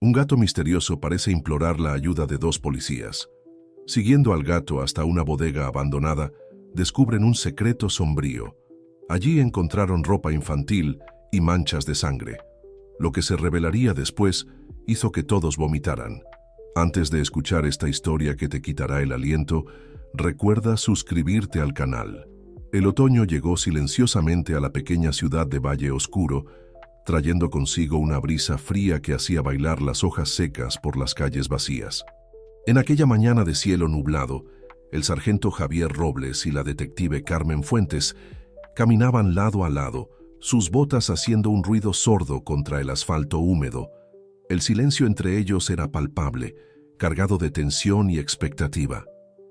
Un gato misterioso parece implorar la ayuda de dos policías. Siguiendo al gato hasta una bodega abandonada, descubren un secreto sombrío. Allí encontraron ropa infantil y manchas de sangre. Lo que se revelaría después hizo que todos vomitaran. Antes de escuchar esta historia que te quitará el aliento, recuerda suscribirte al canal. El otoño llegó silenciosamente a la pequeña ciudad de Valle Oscuro, trayendo consigo una brisa fría que hacía bailar las hojas secas por las calles vacías. En aquella mañana de cielo nublado, el sargento Javier Robles y la detective Carmen Fuentes caminaban lado a lado, sus botas haciendo un ruido sordo contra el asfalto húmedo. El silencio entre ellos era palpable, cargado de tensión y expectativa.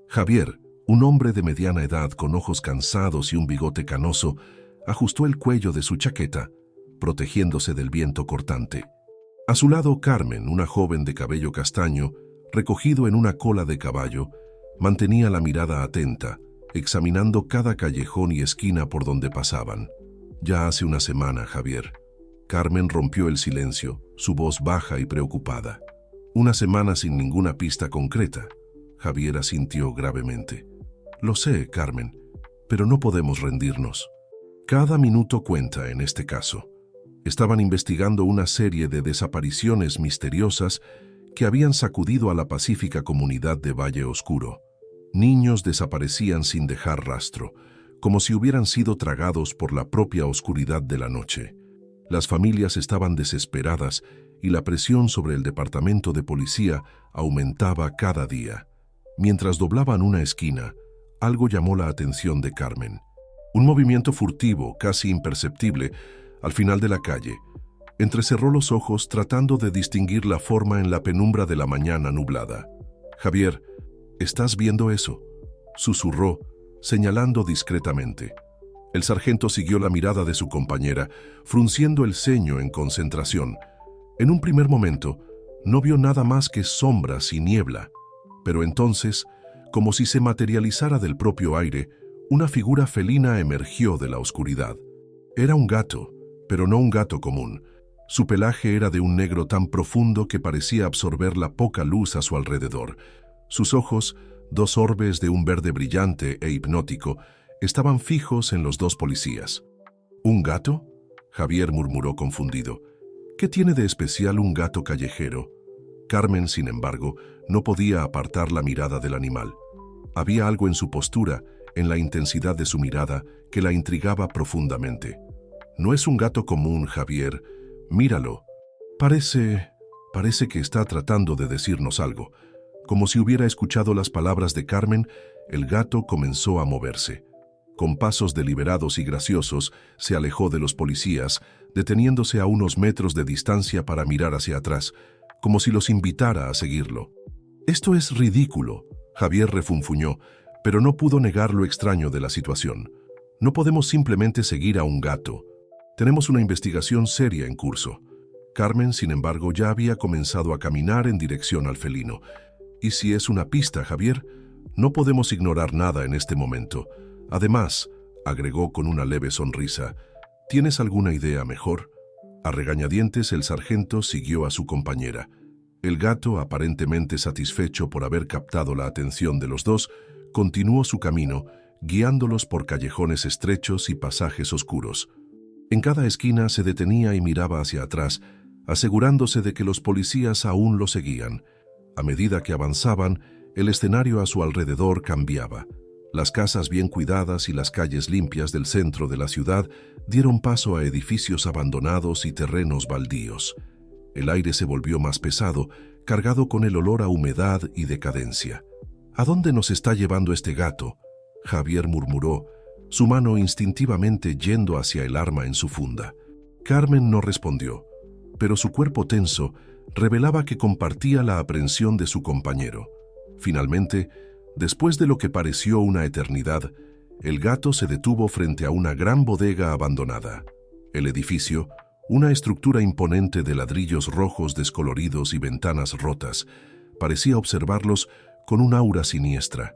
Javier, un hombre de mediana edad con ojos cansados y un bigote canoso, ajustó el cuello de su chaqueta, protegiéndose del viento cortante. A su lado, Carmen, una joven de cabello castaño, recogido en una cola de caballo, mantenía la mirada atenta, examinando cada callejón y esquina por donde pasaban. Ya hace una semana, Javier. Carmen rompió el silencio, su voz baja y preocupada. Una semana sin ninguna pista concreta. Javier asintió gravemente. Lo sé, Carmen, pero no podemos rendirnos. Cada minuto cuenta en este caso. Estaban investigando una serie de desapariciones misteriosas que habían sacudido a la pacífica comunidad de Valle Oscuro. Niños desaparecían sin dejar rastro, como si hubieran sido tragados por la propia oscuridad de la noche. Las familias estaban desesperadas y la presión sobre el departamento de policía aumentaba cada día. Mientras doblaban una esquina, algo llamó la atención de Carmen. Un movimiento furtivo, casi imperceptible, al final de la calle. Entrecerró los ojos tratando de distinguir la forma en la penumbra de la mañana nublada. «Javier, ¿estás viendo eso?», susurró, señalando discretamente. El sargento siguió la mirada de su compañera, frunciendo el ceño en concentración. En un primer momento, no vio nada más que sombras y niebla, pero entonces, como si se materializara del propio aire, una figura felina emergió de la oscuridad. Era un gato, pero no un gato común. Su pelaje era de un negro tan profundo que parecía absorber la poca luz a su alrededor. Sus ojos, dos orbes de un verde brillante e hipnótico, estaban fijos en los dos policías. ¿Un gato?, Javier murmuró confundido. ¿Qué tiene de especial un gato callejero? Carmen, sin embargo, no podía apartar la mirada del animal. Había algo en su postura, en la intensidad de su mirada, que la intrigaba profundamente. No es un gato común, Javier. Míralo. Parece que está tratando de decirnos algo. Como si hubiera escuchado las palabras de Carmen, el gato comenzó a moverse. Con pasos deliberados y graciosos, se alejó de los policías, deteniéndose a unos metros de distancia para mirar hacia atrás, como si los invitara a seguirlo. «Esto es ridículo», Javier refunfuñó, pero no pudo negar lo extraño de la situación. «No podemos simplemente seguir a un gato. Tenemos una investigación seria en curso». Carmen, sin embargo, ya había comenzado a caminar en dirección al felino. «¿Y si es una pista, Javier? No podemos ignorar nada en este momento. Además», agregó con una leve sonrisa, «¿tienes alguna idea mejor?». A regañadientes, el sargento siguió a su compañera. El gato, aparentemente satisfecho por haber captado la atención de los dos, continuó su camino, guiándolos por callejones estrechos y pasajes oscuros. En cada esquina se detenía y miraba hacia atrás, asegurándose de que los policías aún lo seguían. A medida que avanzaban, el escenario a su alrededor cambiaba. Las casas bien cuidadas y las calles limpias del centro de la ciudad dieron paso a edificios abandonados y terrenos baldíos. El aire se volvió más pesado, cargado con el olor a humedad y decadencia. «¿A dónde nos está llevando este gato?», Javier murmuró, su mano instintivamente yendo hacia el arma en su funda. Carmen no respondió, pero su cuerpo tenso revelaba que compartía la aprensión de su compañero. Finalmente, después de lo que pareció una eternidad, el gato se detuvo frente a una gran bodega abandonada. El edificio, una estructura imponente de ladrillos rojos descoloridos y ventanas rotas, parecía observarlos con un aura siniestra.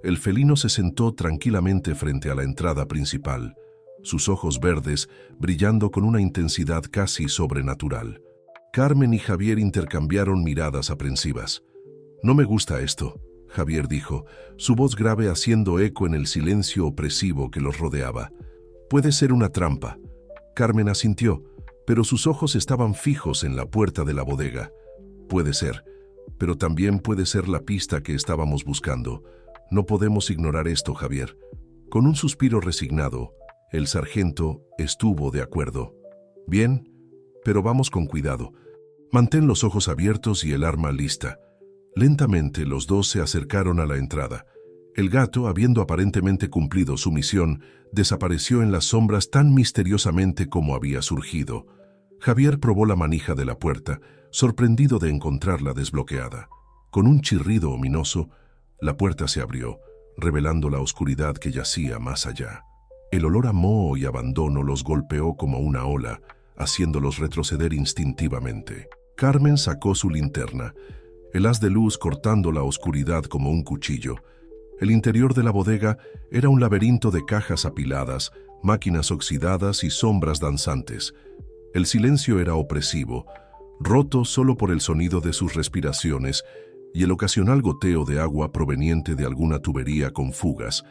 El felino se sentó tranquilamente frente a la entrada principal, sus ojos verdes brillando con una intensidad casi sobrenatural. Carmen y Javier intercambiaron miradas aprensivas. «No me gusta esto», Javier dijo, su voz grave haciendo eco en el silencio opresivo que los rodeaba. «Puede ser una trampa». Carmen asintió, pero sus ojos estaban fijos en la puerta de la bodega. «Puede ser, pero también puede ser la pista que estábamos buscando. No podemos ignorar esto, Javier». Con un suspiro resignado, el sargento estuvo de acuerdo. «Bien, pero vamos con cuidado. Mantén los ojos abiertos y el arma lista». Lentamente los dos se acercaron a la entrada. El gato, habiendo aparentemente cumplido su misión, desapareció en las sombras tan misteriosamente como había surgido. Javier probó la manija de la puerta, sorprendido de encontrarla desbloqueada. Con un chirrido ominoso, la puerta se abrió, revelando la oscuridad que yacía más allá. El olor a moho y abandono los golpeó como una ola, haciéndolos retroceder instintivamente. Carmen sacó su linterna, el haz de luz cortando la oscuridad como un cuchillo. El interior de la bodega era un laberinto de cajas apiladas, máquinas oxidadas y sombras danzantes. El silencio era opresivo, roto solo por el sonido de sus respiraciones y el ocasional goteo de agua proveniente de alguna tubería con fugas.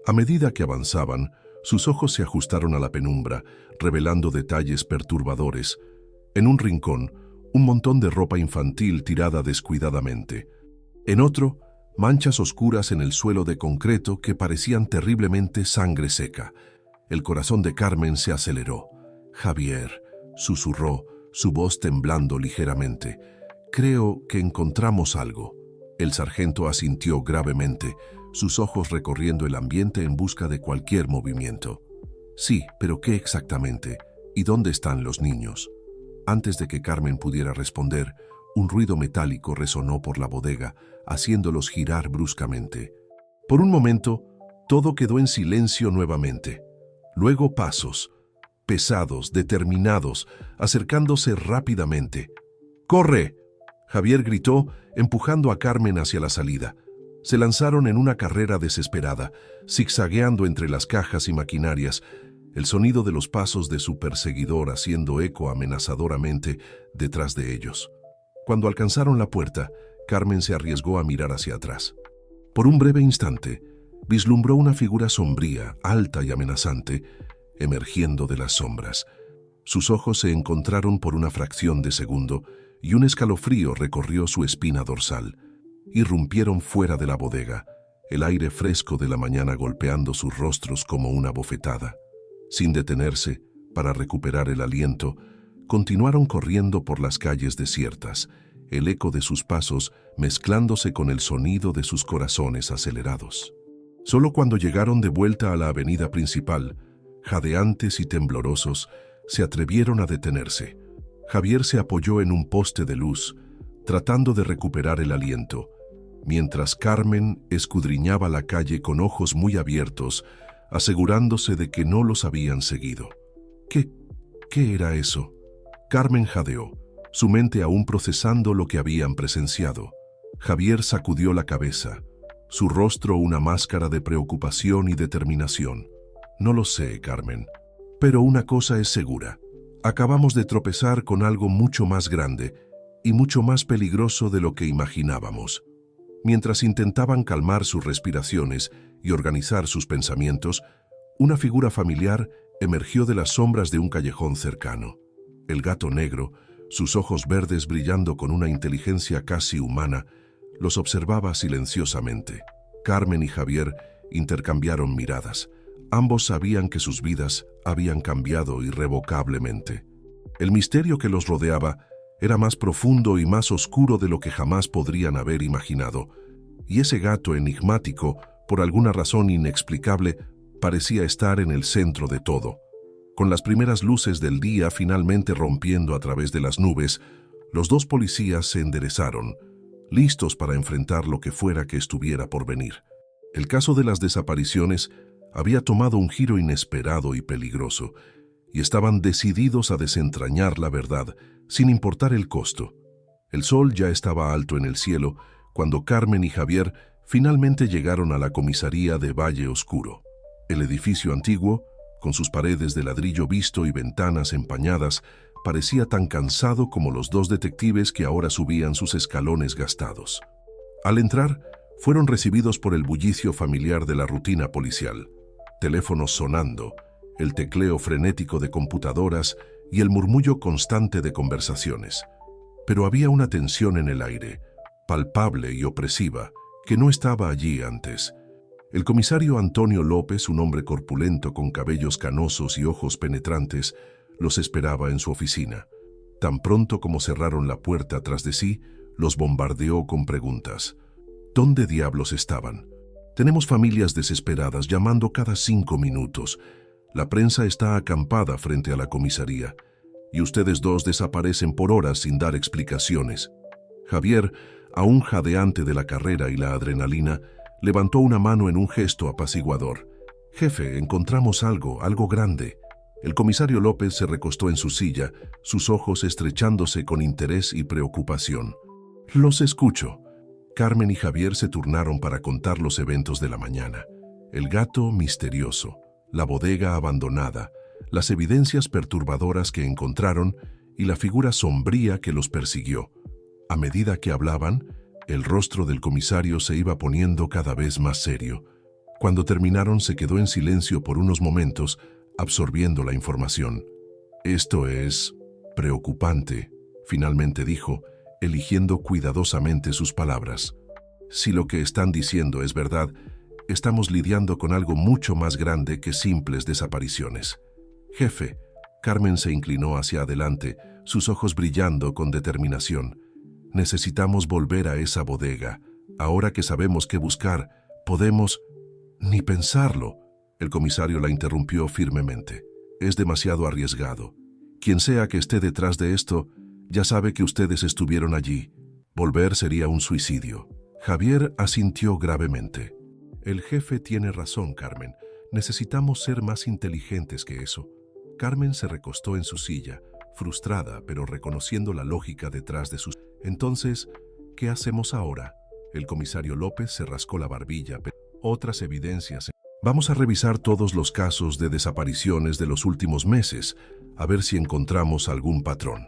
A medida que avanzaban, sus ojos se ajustaron a la penumbra, revelando detalles perturbadores. En un rincón, un montón de ropa infantil tirada descuidadamente. En otro, manchas oscuras en el suelo de concreto que parecían terriblemente sangre seca. El corazón de Carmen se aceleró. «Javier», susurró, su voz temblando ligeramente. «Creo que encontramos algo». El sargento asintió gravemente, sus ojos recorriendo el ambiente en busca de cualquier movimiento. «Sí, pero ¿qué exactamente? ¿Y dónde están los niños?». Antes de que Carmen pudiera responder, un ruido metálico resonó por la bodega, haciéndolos girar bruscamente. Por un momento, todo quedó en silencio nuevamente. Luego pasos, pesados, determinados, acercándose rápidamente. «¡Corre!», Javier gritó, empujando a Carmen hacia la salida. Se lanzaron en una carrera desesperada, zigzagueando entre las cajas y maquinarias, el sonido de los pasos de su perseguidor haciendo eco amenazadoramente detrás de ellos. Cuando alcanzaron la puerta, Carmen se arriesgó a mirar hacia atrás. Por un breve instante, vislumbró una figura sombría, alta y amenazante, emergiendo de las sombras. Sus ojos se encontraron por una fracción de segundo y un escalofrío recorrió su espina dorsal. Irrumpieron fuera de la bodega, el aire fresco de la mañana golpeando sus rostros como una bofetada. Sin detenerse, para recuperar el aliento, continuaron corriendo por las calles desiertas, el eco de sus pasos mezclándose con el sonido de sus corazones acelerados. Solo cuando llegaron de vuelta a la avenida principal, jadeantes y temblorosos, se atrevieron a detenerse. Javier se apoyó en un poste de luz, tratando de recuperar el aliento, mientras Carmen escudriñaba la calle con ojos muy abiertos, asegurándose de que no los habían seguido. ¿Qué era eso? Carmen jadeó, su mente aún procesando lo que habían presenciado. Javier sacudió la cabeza, su rostro una máscara de preocupación y determinación. «No lo sé, Carmen, pero una cosa es segura. Acabamos de tropezar con algo mucho más grande y mucho más peligroso de lo que imaginábamos». Mientras intentaban calmar sus respiraciones y organizar sus pensamientos, una figura familiar emergió de las sombras de un callejón cercano. El gato negro, sus ojos verdes brillando con una inteligencia casi humana, los observaba silenciosamente. Carmen y Javier intercambiaron miradas. Ambos sabían que sus vidas habían cambiado irrevocablemente. El misterio que los rodeaba era más profundo y más oscuro de lo que jamás podrían haber imaginado, y ese gato enigmático, por alguna razón inexplicable, parecía estar en el centro de todo. Con las primeras luces del día finalmente rompiendo a través de las nubes, los dos policías se enderezaron, listos para enfrentar lo que fuera que estuviera por venir. El caso de las desapariciones había tomado un giro inesperado y peligroso, y estaban decididos a desentrañar la verdad, sin importar el costo. El sol ya estaba alto en el cielo cuando Carmen y Javier finalmente llegaron a la comisaría de Valle Oscuro. El edificio antiguo, con sus paredes de ladrillo visto y ventanas empañadas, parecía tan cansado como los dos detectives que ahora subían sus escalones gastados. Al entrar, fueron recibidos por el bullicio familiar de la rutina policial. Teléfonos sonando, el tecleo frenético de computadoras y el murmullo constante de conversaciones. Pero había una tensión en el aire, palpable y opresiva, que no estaba allí antes. El comisario Antonio López, un hombre corpulento con cabellos canosos y ojos penetrantes, los esperaba en su oficina. Tan pronto como cerraron la puerta tras de sí, los bombardeó con preguntas. ¿Dónde diablos estaban? Tenemos familias desesperadas llamando cada 5 minutos. La prensa está acampada frente a la comisaría. Y ustedes dos desaparecen por horas sin dar explicaciones. Javier, aún jadeante de la carrera y la adrenalina, levantó una mano en un gesto apaciguador. Jefe, encontramos algo grande. El comisario López se recostó en su silla, sus ojos estrechándose con interés y preocupación. Los escucho. Carmen y Javier se turnaron para contar los eventos de la mañana. El gato misterioso, la bodega abandonada, las evidencias perturbadoras que encontraron y la figura sombría que los persiguió. A medida que hablaban, el rostro del comisario se iba poniendo cada vez más serio. Cuando terminaron, se quedó en silencio por unos momentos, absorbiendo la información. Esto es preocupante, finalmente dijo, eligiendo cuidadosamente sus palabras. Si lo que están diciendo es verdad, estamos lidiando con algo mucho más grande que simples desapariciones. Jefe, Carmen se inclinó hacia adelante, sus ojos brillando con determinación. Necesitamos volver a esa bodega. Ahora que sabemos qué buscar, podemos... Ni pensarlo. El comisario la interrumpió firmemente. Es demasiado arriesgado. Quien sea que esté detrás de esto, ya sabe que ustedes estuvieron allí. Volver sería un suicidio. Javier asintió gravemente. El jefe tiene razón, Carmen. Necesitamos ser más inteligentes que eso. Carmen se recostó en su silla, frustrada, pero reconociendo la lógica detrás de sus... Entonces, ¿qué hacemos ahora? El comisario López se rascó la barbilla, pero otras evidencias... Vamos a revisar todos los casos de desapariciones de los últimos meses, a ver si encontramos algún patrón.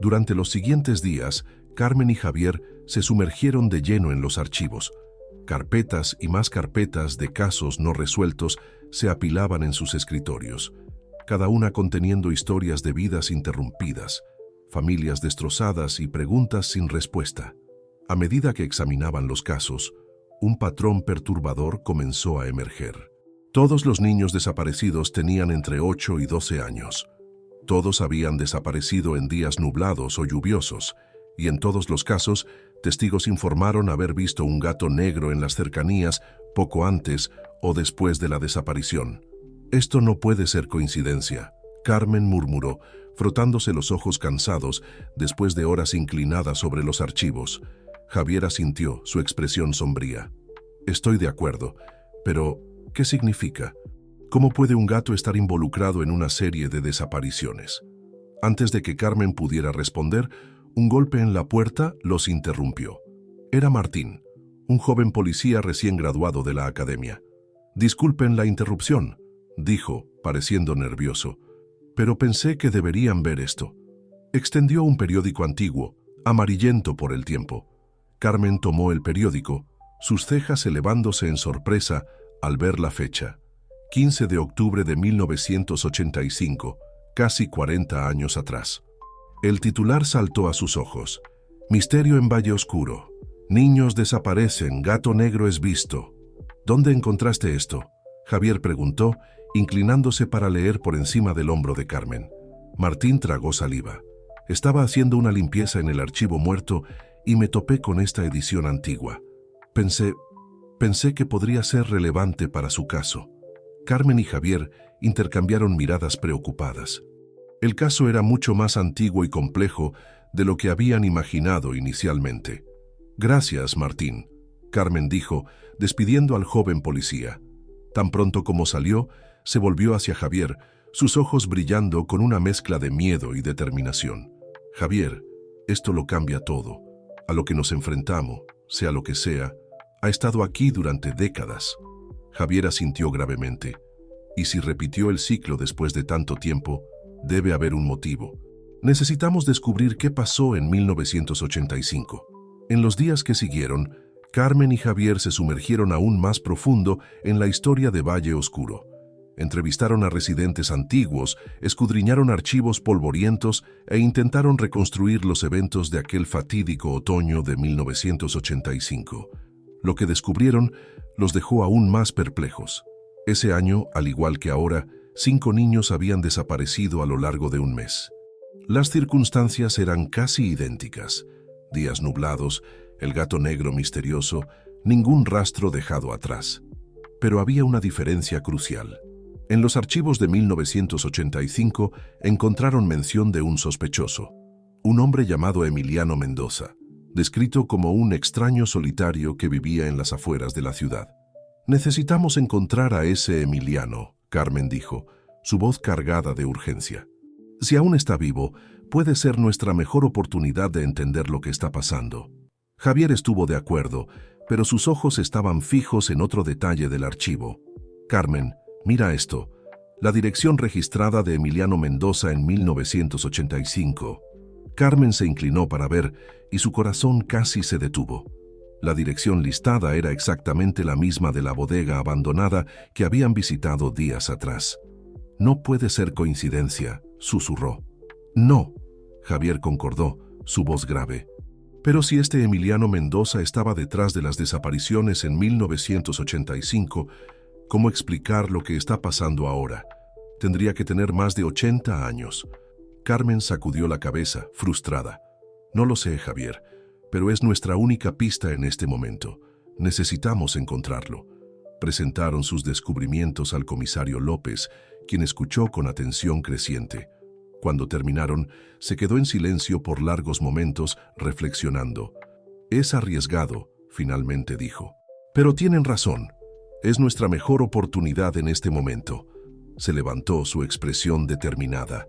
Durante los siguientes días, Carmen y Javier se sumergieron de lleno en los archivos. Carpetas y más carpetas de casos no resueltos se apilaban en sus escritorios, cada una conteniendo historias de vidas interrumpidas, familias destrozadas y preguntas sin respuesta. A medida que examinaban los casos, un patrón perturbador comenzó a emerger. Todos los niños desaparecidos tenían entre 8 y 12 años. Todos habían desaparecido en días nublados o lluviosos, y en todos los casos, testigos informaron haber visto un gato negro en las cercanías poco antes o después de la desaparición. Esto no puede ser coincidencia, Carmen murmuró, frotándose los ojos cansados después de horas inclinadas sobre los archivos. Javier asintió, su expresión sombría. Estoy de acuerdo, pero ¿qué significa? ¿Cómo puede un gato estar involucrado en una serie de desapariciones? Antes de que Carmen pudiera responder, un golpe en la puerta los interrumpió. Era Martín, un joven policía recién graduado de la academia. Disculpen la interrupción, dijo, pareciendo nervioso, pero pensé que deberían ver esto. Extendió un periódico antiguo, amarillento por el tiempo. Carmen tomó el periódico, sus cejas elevándose en sorpresa al ver la fecha. 15 de octubre de 1985, casi 40 años atrás. El titular saltó a sus ojos. Misterio en Valle Oscuro. Niños desaparecen, gato negro es visto. ¿Dónde encontraste esto? Javier preguntó, inclinándose para leer por encima del hombro de Carmen. Martín tragó saliva. Estaba haciendo una limpieza en el archivo muerto y me topé con esta edición antigua. Pensé que podría ser relevante para su caso. Carmen y Javier intercambiaron miradas preocupadas. El caso era mucho más antiguo y complejo de lo que habían imaginado inicialmente. Gracias, Martín, Carmen dijo, despidiendo al joven policía. Tan pronto como salió, se volvió hacia Javier, sus ojos brillando con una mezcla de miedo y determinación. Javier, esto lo cambia todo. A lo que nos enfrentamos, sea lo que sea, ha estado aquí durante décadas. Javier asintió gravemente. Y si repitió el ciclo después de tanto tiempo, debe haber un motivo. Necesitamos descubrir qué pasó en 1985. En los días que siguieron, Carmen y Javier se sumergieron aún más profundo en la historia de Valle Oscuro. Entrevistaron a residentes antiguos, escudriñaron archivos polvorientos e intentaron reconstruir los eventos de aquel fatídico otoño de 1985. Lo que descubrieron los dejó aún más perplejos. Ese año, al igual que ahora, 5 niños habían desaparecido a lo largo de un mes. Las circunstancias eran casi idénticas. Días nublados, el gato negro misterioso, ningún rastro dejado atrás. Pero había una diferencia crucial. En los archivos de 1985 encontraron mención de un sospechoso, un hombre llamado Emiliano Mendoza, descrito como un extraño solitario que vivía en las afueras de la ciudad. «Necesitamos encontrar a ese Emiliano», Carmen dijo, su voz cargada de urgencia. «Si aún está vivo, puede ser nuestra mejor oportunidad de entender lo que está pasando». Javier estuvo de acuerdo, pero sus ojos estaban fijos en otro detalle del archivo. «Carmen, mira esto, la dirección registrada de Emiliano Mendoza en 1985. Carmen se inclinó para ver y su corazón casi se detuvo. La dirección listada era exactamente la misma de la bodega abandonada que habían visitado días atrás. «No puede ser coincidencia», susurró. «No», Javier concordó, su voz grave. «Pero si este Emiliano Mendoza estaba detrás de las desapariciones en 1985, ¿cómo explicar lo que está pasando ahora? Tendría que tener más de 80 años». Carmen sacudió la cabeza, frustrada. «No lo sé, Javier, pero es nuestra única pista en este momento. Necesitamos encontrarlo». Presentaron sus descubrimientos al comisario López, quien escuchó con atención creciente. Cuando terminaron, se quedó en silencio por largos momentos, reflexionando. «Es arriesgado», finalmente dijo. «Pero tienen razón. Es nuestra mejor oportunidad en este momento». Se levantó, su expresión determinada.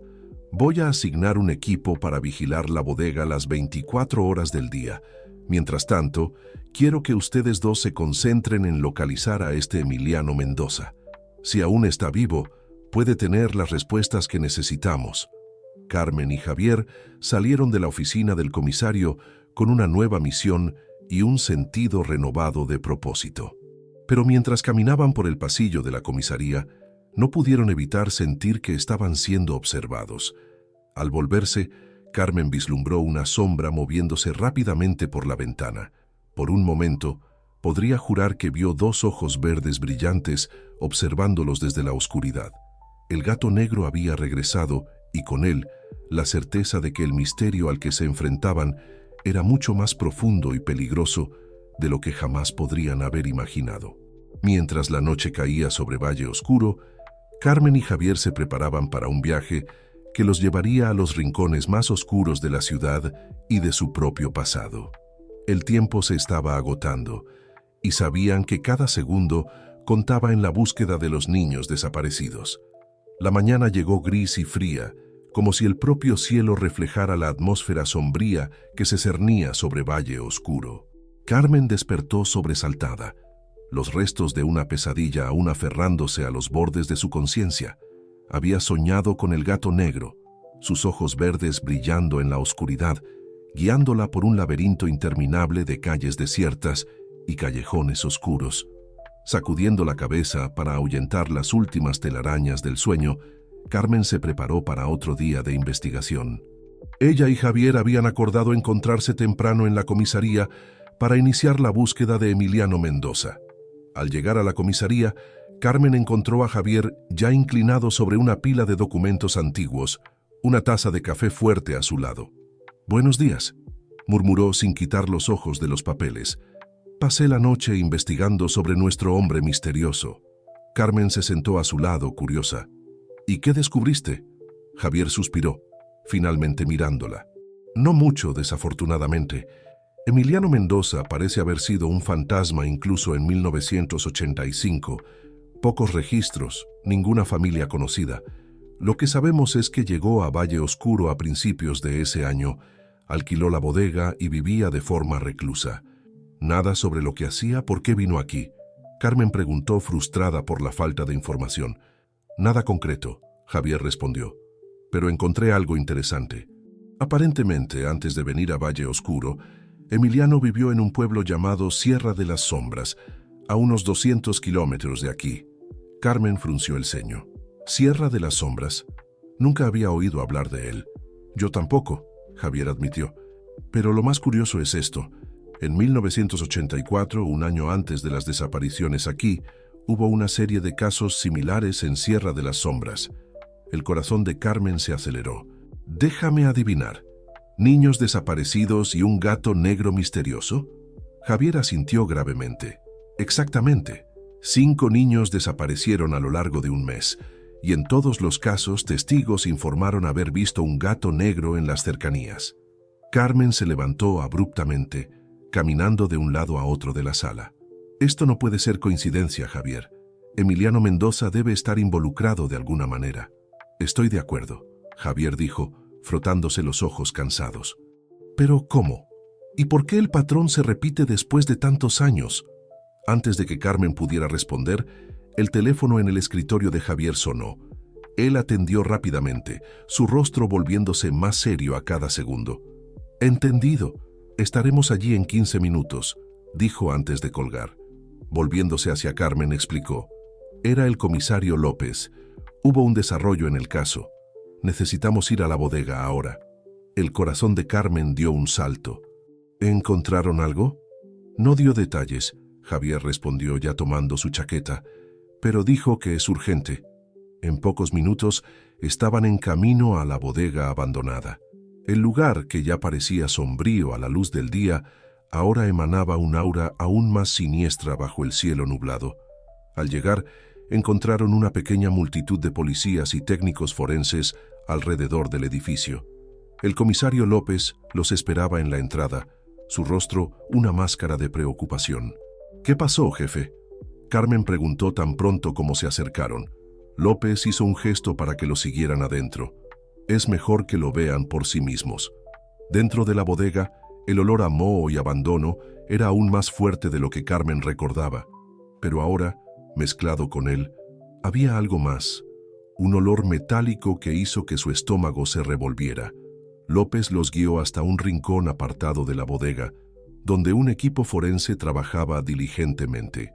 «Voy a asignar un equipo para vigilar la bodega las 24 horas del día. Mientras tanto, quiero que ustedes dos se concentren en localizar a este Emiliano Mendoza. Si aún está vivo, puede tener las respuestas que necesitamos». Carmen y Javier salieron de la oficina del comisario con una nueva misión y un sentido renovado de propósito. Pero mientras caminaban por el pasillo de la comisaría, no pudieron evitar sentir que estaban siendo observados. Al volverse, Carmen vislumbró una sombra moviéndose rápidamente por la ventana. Por un momento, podría jurar que vio 2 ojos verdes brillantes observándolos desde la oscuridad. El gato negro había regresado y con él la certeza de que el misterio al que se enfrentaban era mucho más profundo y peligroso de lo que jamás podrían haber imaginado. Mientras la noche caía sobre Valle Oscuro, Carmen y Javier se preparaban para un viaje que los llevaría a los rincones más oscuros de la ciudad y de su propio pasado. El tiempo se estaba agotando y sabían que cada segundo contaba en la búsqueda de los niños desaparecidos. La mañana llegó gris y fría, como si el propio cielo reflejara la atmósfera sombría que se cernía sobre Valle Oscuro. Carmen despertó sobresaltada, los restos de una pesadilla aún aferrándose a los bordes de su conciencia. Había soñado con el gato negro, sus ojos verdes brillando en la oscuridad, guiándola por un laberinto interminable de calles desiertas y callejones oscuros. Sacudiendo la cabeza para ahuyentar las últimas telarañas del sueño, Carmen se preparó para otro día de investigación. Ella y Javier habían acordado encontrarse temprano en la comisaría para iniciar la búsqueda de Emiliano Mendoza. Al llegar a la comisaría, Carmen encontró a Javier ya inclinado sobre una pila de documentos antiguos, una taza de café fuerte a su lado. «Buenos días», murmuró sin quitar los ojos de los papeles. «Pasé la noche investigando sobre nuestro hombre misterioso». Carmen se sentó a su lado, curiosa. «¿Y qué descubriste?». Javier suspiró, finalmente mirándola. «No mucho, desafortunadamente. Emiliano Mendoza parece haber sido un fantasma incluso en 1985. Pocos registros, ninguna familia conocida. Lo que sabemos es que llegó a Valle Oscuro a principios de ese año, alquiló la bodega y vivía de forma reclusa. Nada sobre lo que hacía, por qué vino aquí». Carmen preguntó, frustrada por la falta de información. «Nada concreto», Javier respondió. «Pero encontré algo interesante. Aparentemente, antes de venir a Valle Oscuro, Emiliano vivió en un pueblo llamado Sierra de las Sombras, a unos 200 kilómetros de aquí. Carmen frunció el ceño. Sierra de las Sombras. Nunca había oído hablar de él. Yo tampoco, Javier admitió. Pero lo más curioso es esto. En 1984, un año antes de las desapariciones aquí, hubo una serie de casos similares en Sierra de las Sombras. El corazón de Carmen se aceleró. Déjame adivinar. ¿Niños desaparecidos y un gato negro misterioso? Javier asintió gravemente. Exactamente. 5 niños desaparecieron a lo largo de un mes, y en todos los casos testigos informaron haber visto un gato negro en las cercanías. Carmen se levantó abruptamente, caminando de un lado a otro de la sala. Esto no puede ser coincidencia, Javier. Emiliano Mendoza debe estar involucrado de alguna manera. Estoy de acuerdo, Javier dijo, frotándose los ojos cansados. ¿Pero cómo? ¿Y por qué el patrón se repite después de tantos años? Antes de que Carmen pudiera responder, el teléfono en el escritorio de Javier sonó. Él atendió rápidamente, su rostro volviéndose más serio a cada segundo. Entendido. Estaremos allí en 15 minutos, dijo antes de colgar. Volviéndose hacia Carmen, explicó. Era el comisario López. Hubo un desarrollo en el caso. Necesitamos ir a la bodega ahora. El corazón de Carmen dio un salto. ¿Encontraron algo? No dio detalles, Javier respondió ya tomando su chaqueta, pero dijo que es urgente. En pocos minutos estaban en camino a la bodega abandonada. El lugar, que ya parecía sombrío a la luz del día, ahora emanaba un aura aún más siniestra bajo el cielo nublado. Al llegar, encontraron una pequeña multitud de policías y técnicos forenses alrededor del edificio. El comisario López los esperaba en la entrada, su rostro una máscara de preocupación. ¿Qué pasó, jefe? Carmen preguntó tan pronto como se acercaron. López hizo un gesto para que lo siguieran adentro. Es mejor que lo vean por sí mismos. Dentro de la bodega, el olor a moho y abandono era aún más fuerte de lo que Carmen recordaba. Pero ahora, mezclado con él, había algo más. Un olor metálico que hizo que su estómago se revolviera. López los guió hasta un rincón apartado de la bodega, donde un equipo forense trabajaba diligentemente.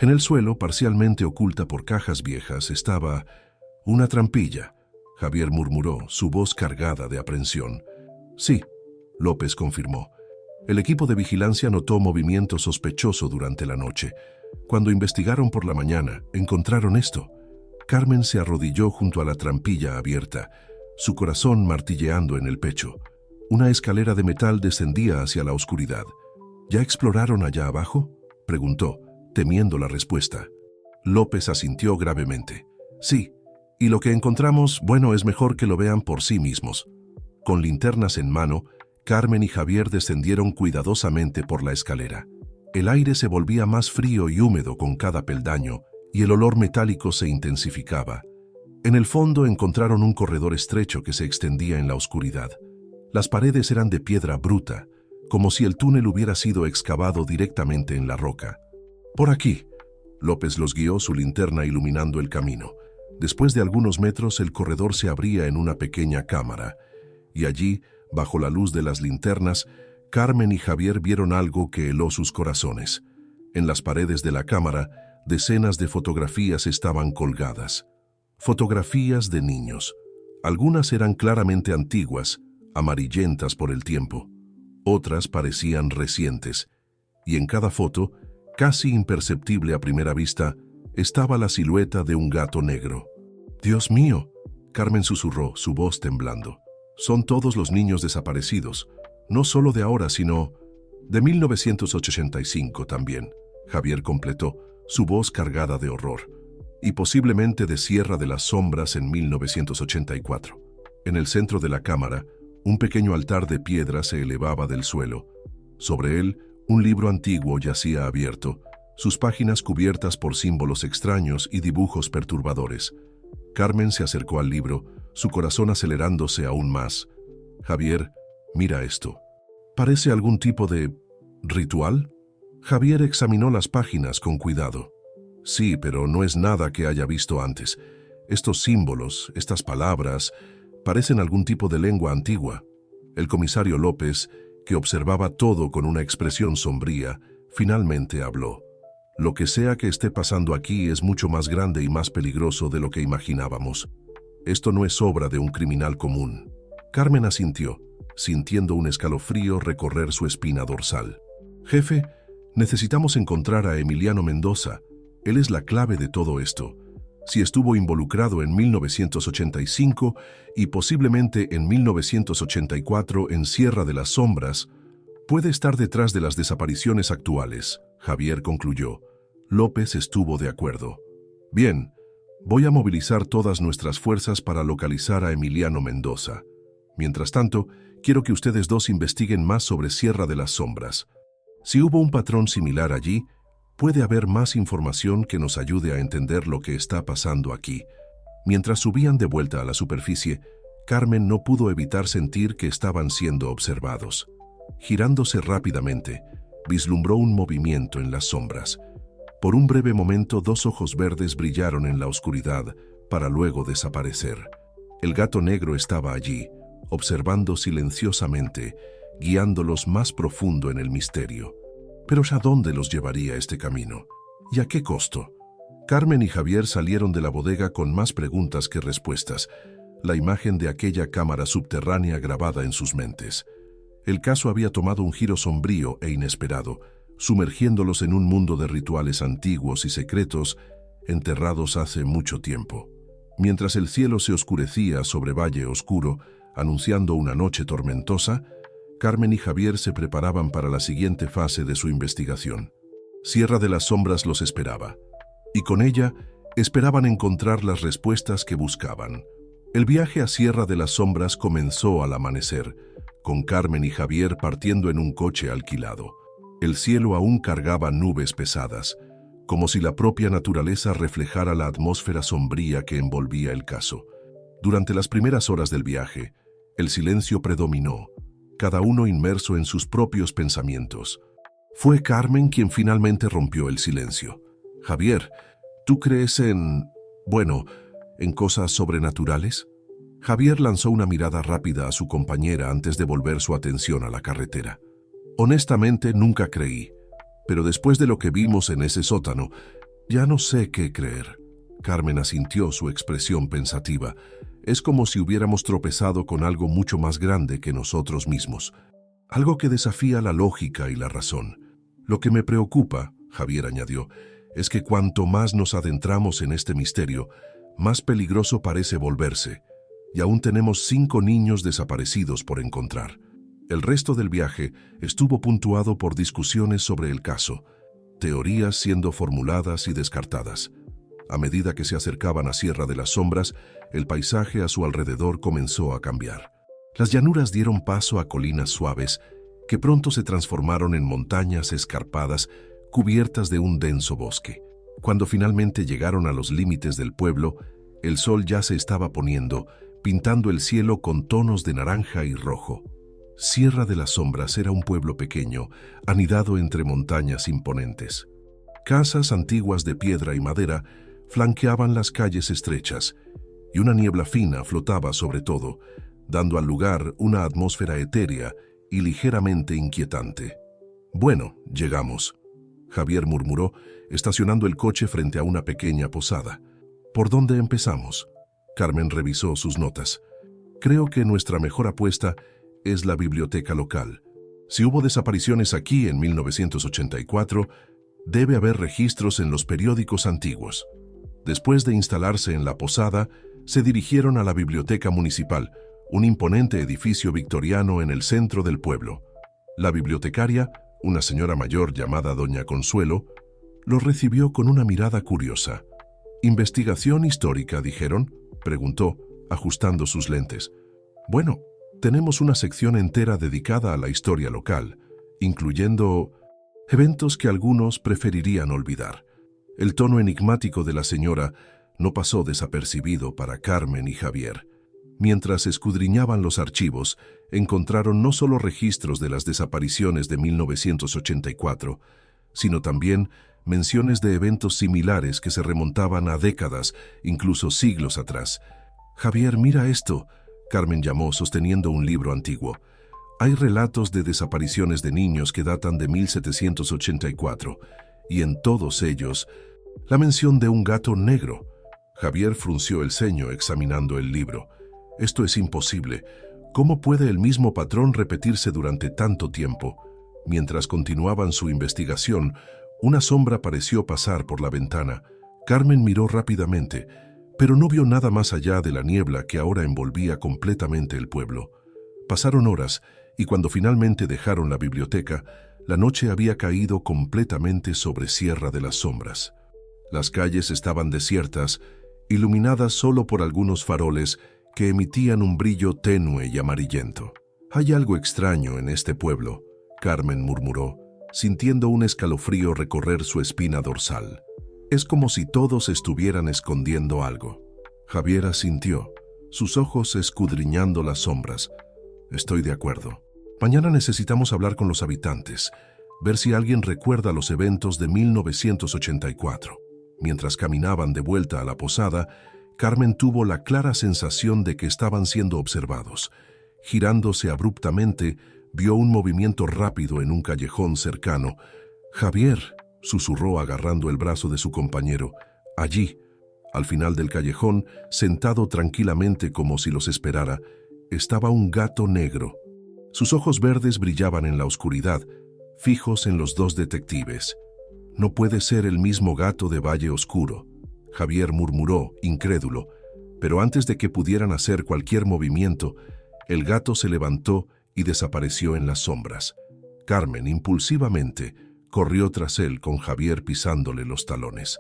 En el suelo, parcialmente oculta por cajas viejas, estaba una trampilla. Javier murmuró, su voz cargada de aprensión. Sí, López confirmó. El equipo de vigilancia notó movimiento sospechoso durante la noche. Cuando investigaron por la mañana, encontraron esto. Carmen se arrodilló junto a la trampilla abierta, su corazón martilleando en el pecho. Una escalera de metal descendía hacia la oscuridad. ¿Ya exploraron allá abajo?, preguntó, temiendo la respuesta. López asintió gravemente. Sí, y lo que encontramos, bueno, es mejor que lo vean por sí mismos. Con linternas en mano, Carmen y Javier descendieron cuidadosamente por la escalera. El aire se volvía más frío y húmedo con cada peldaño, y el olor metálico se intensificaba. En el fondo encontraron un corredor estrecho que se extendía en la oscuridad. Las paredes eran de piedra bruta, como si el túnel hubiera sido excavado directamente en la roca. Por aquí. López los guió, su linterna iluminando el camino. Después de algunos metros, el corredor se abría en una pequeña cámara, y allí, bajo la luz de las linternas, Carmen y Javier vieron algo que heló sus corazones. En las paredes de la cámara, decenas de fotografías estaban colgadas. Fotografías de niños. Algunas eran claramente antiguas, amarillentas por el tiempo. Otras parecían recientes, y en cada foto, casi imperceptible a primera vista, estaba la silueta de un gato negro. «Dios mío», Carmen susurró, su voz temblando. «Son todos los niños desaparecidos, no solo de ahora, sino de 1985 también», Javier completó, su voz cargada de horror. «Y posiblemente de Sierra de las Sombras en 1984. En el centro de la cámara, un pequeño altar de piedra se elevaba del suelo. Sobre él, un libro antiguo yacía abierto, sus páginas cubiertas por símbolos extraños y dibujos perturbadores. Carmen se acercó al libro, su corazón acelerándose aún más. «Javier, mira esto. ¿Parece algún tipo de ritual?» Javier examinó las páginas con cuidado. «Sí, pero no es nada que haya visto antes. Estos símbolos, estas palabras, parecen algún tipo de lengua antigua». El comisario López, que observaba todo con una expresión sombría, finalmente habló. Lo que sea que esté pasando aquí es mucho más grande y más peligroso de lo que imaginábamos. Esto no es obra de un criminal común. Carmen asintió, sintiendo un escalofrío recorrer su espina dorsal. Jefe, necesitamos encontrar a Emiliano Mendoza. Él es la clave de todo esto. Si estuvo involucrado en 1985 y posiblemente en 1984 en Sierra de las Sombras, puede estar detrás de las desapariciones actuales, Javier concluyó. López estuvo de acuerdo. Bien, voy a movilizar todas nuestras fuerzas para localizar a Emiliano Mendoza. Mientras tanto, quiero que ustedes dos investiguen más sobre Sierra de las Sombras. Si hubo un patrón similar allí, puede haber más información que nos ayude a entender lo que está pasando aquí. Mientras subían de vuelta a la superficie, Carmen no pudo evitar sentir que estaban siendo observados. Girándose rápidamente, vislumbró un movimiento en las sombras. Por un breve momento, dos ojos verdes brillaron en la oscuridad, para luego desaparecer. El gato negro estaba allí, observando silenciosamente, guiándolos más profundo en el misterio. Pero ¿a dónde los llevaría este camino? ¿Y a qué costo? Carmen y Javier salieron de la bodega con más preguntas que respuestas, la imagen de aquella cámara subterránea grabada en sus mentes. El caso había tomado un giro sombrío e inesperado, sumergiéndolos en un mundo de rituales antiguos y secretos enterrados hace mucho tiempo. Mientras el cielo se oscurecía sobre Valle Oscuro, anunciando una noche tormentosa, Carmen y Javier se preparaban para la siguiente fase de su investigación. Sierra de las Sombras los esperaba, y con ella esperaban encontrar las respuestas que buscaban. El viaje a Sierra de las Sombras comenzó al amanecer, con Carmen y Javier partiendo en un coche alquilado. El cielo aún cargaba nubes pesadas, como si la propia naturaleza reflejara la atmósfera sombría que envolvía el caso. Durante las primeras horas del viaje, el silencio predominó, cada uno inmerso en sus propios pensamientos. Fue Carmen quien finalmente rompió el silencio. Javier, ¿tú crees en cosas sobrenaturales? Javier lanzó una mirada rápida a su compañera antes de volver su atención a la carretera. Honestamente, nunca creí, pero después de lo que vimos en ese sótano, ya no sé qué creer. Carmen asintió, su expresión pensativa. Es como si hubiéramos tropezado con algo mucho más grande que nosotros mismos, algo que desafía la lógica y la razón. Lo que me preocupa, Javier añadió, es que cuanto más nos adentramos en este misterio, más peligroso parece volverse, y aún tenemos 5 niños desaparecidos por encontrar. El resto del viaje estuvo puntuado por discusiones sobre el caso, teorías siendo formuladas y descartadas. A medida que se acercaban a Sierra de las Sombras, el paisaje a su alrededor comenzó a cambiar. Las llanuras dieron paso a colinas suaves, que pronto se transformaron en montañas escarpadas cubiertas de un denso bosque. Cuando finalmente llegaron a los límites del pueblo, el sol ya se estaba poniendo, pintando el cielo con tonos de naranja y rojo. Sierra de las Sombras era un pueblo pequeño, anidado entre montañas imponentes. Casas antiguas de piedra y madera flanqueaban las calles estrechas, y una niebla fina flotaba sobre todo, dando al lugar una atmósfera etérea y ligeramente inquietante. «Bueno, llegamos», Javier murmuró, estacionando el coche frente a una pequeña posada. «¿Por dónde empezamos?» Carmen revisó sus notas. «Creo que nuestra mejor apuesta es la biblioteca local. Si hubo desapariciones aquí en 1984, debe haber registros en los periódicos antiguos». Después de instalarse en la posada, se dirigieron a la biblioteca municipal, un imponente edificio victoriano en el centro del pueblo. La bibliotecaria, una señora mayor llamada Doña Consuelo, los recibió con una mirada curiosa. «¿Investigación histórica, dijeron?», preguntó, ajustando sus lentes. «Bueno, tenemos una sección entera dedicada a la historia local, incluyendo eventos que algunos preferirían olvidar». El tono enigmático de la señora no pasó desapercibido para Carmen y Javier. Mientras escudriñaban los archivos, encontraron no solo registros de las desapariciones de 1984, sino también menciones de eventos similares que se remontaban a décadas, incluso siglos atrás. «Javier, mira esto», Carmen llamó sosteniendo un libro antiguo. Hay relatos de desapariciones de niños que datan de 1784, y en todos ellos, la mención de un gato negro. Javier frunció el ceño examinando el libro. Esto es imposible. ¿Cómo puede el mismo patrón repetirse durante tanto tiempo? Mientras continuaban su investigación, una sombra pareció pasar por la ventana. Carmen miró rápidamente, pero no vio nada más allá de la niebla que ahora envolvía completamente el pueblo. Pasaron horas, y cuando finalmente dejaron la biblioteca, la noche había caído completamente sobre Sierra de las Sombras. Las calles estaban desiertas, iluminadas solo por algunos faroles que emitían un brillo tenue y amarillento. «Hay algo extraño en este pueblo», Carmen murmuró, sintiendo un escalofrío recorrer su espina dorsal. «Es como si todos estuvieran escondiendo algo». Javier asintió, sus ojos escudriñando las sombras. «Estoy de acuerdo. Mañana necesitamos hablar con los habitantes, ver si alguien recuerda los eventos de 1984. Mientras caminaban de vuelta a la posada, Carmen tuvo la clara sensación de que estaban siendo observados. Girándose abruptamente, vio un movimiento rápido en un callejón cercano. «Javier», susurró agarrando el brazo de su compañero. Allí, al final del callejón, sentado tranquilamente como si los esperara, estaba un gato negro. Sus ojos verdes brillaban en la oscuridad, fijos en los dos detectives. «No puede ser el mismo gato de Valle Oscuro», Javier murmuró, incrédulo, pero antes de que pudieran hacer cualquier movimiento, el gato se levantó y desapareció en las sombras. Carmen, impulsivamente, corrió tras él con Javier pisándole los talones.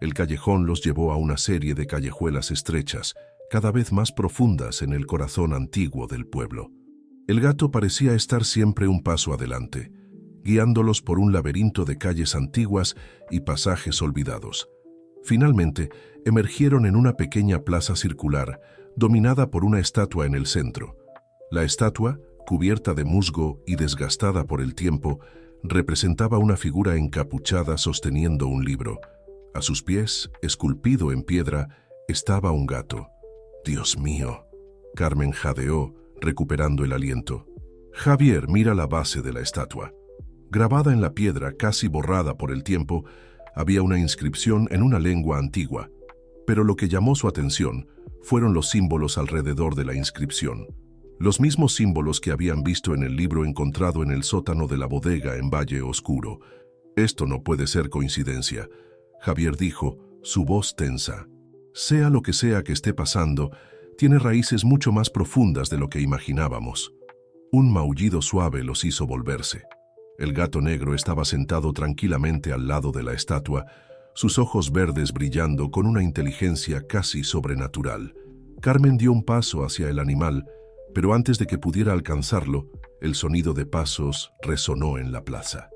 El callejón los llevó a una serie de callejuelas estrechas, cada vez más profundas en el corazón antiguo del pueblo. El gato parecía estar siempre un paso adelante, guiándolos por un laberinto de calles antiguas y pasajes olvidados. Finalmente, emergieron en una pequeña plaza circular, dominada por una estatua en el centro. La estatua, cubierta de musgo y desgastada por el tiempo, representaba una figura encapuchada sosteniendo un libro. A sus pies, esculpido en piedra, estaba un gato. «Dios mío», Carmen jadeó, recuperando el aliento. Javier mira la base de la estatua. Grabada en la piedra, casi borrada por el tiempo, había una inscripción en una lengua antigua, pero lo que llamó su atención fueron los símbolos alrededor de la inscripción. Los mismos símbolos que habían visto en el libro encontrado en el sótano de la bodega en Valle Oscuro. «Esto no puede ser coincidencia», Javier dijo, su voz tensa. «Sea lo que sea que esté pasando, tiene raíces mucho más profundas de lo que imaginábamos». Un maullido suave los hizo volverse. El gato negro estaba sentado tranquilamente al lado de la estatua, sus ojos verdes brillando con una inteligencia casi sobrenatural. Carmen dio un paso hacia el animal, pero antes de que pudiera alcanzarlo, el sonido de pasos resonó en la plaza.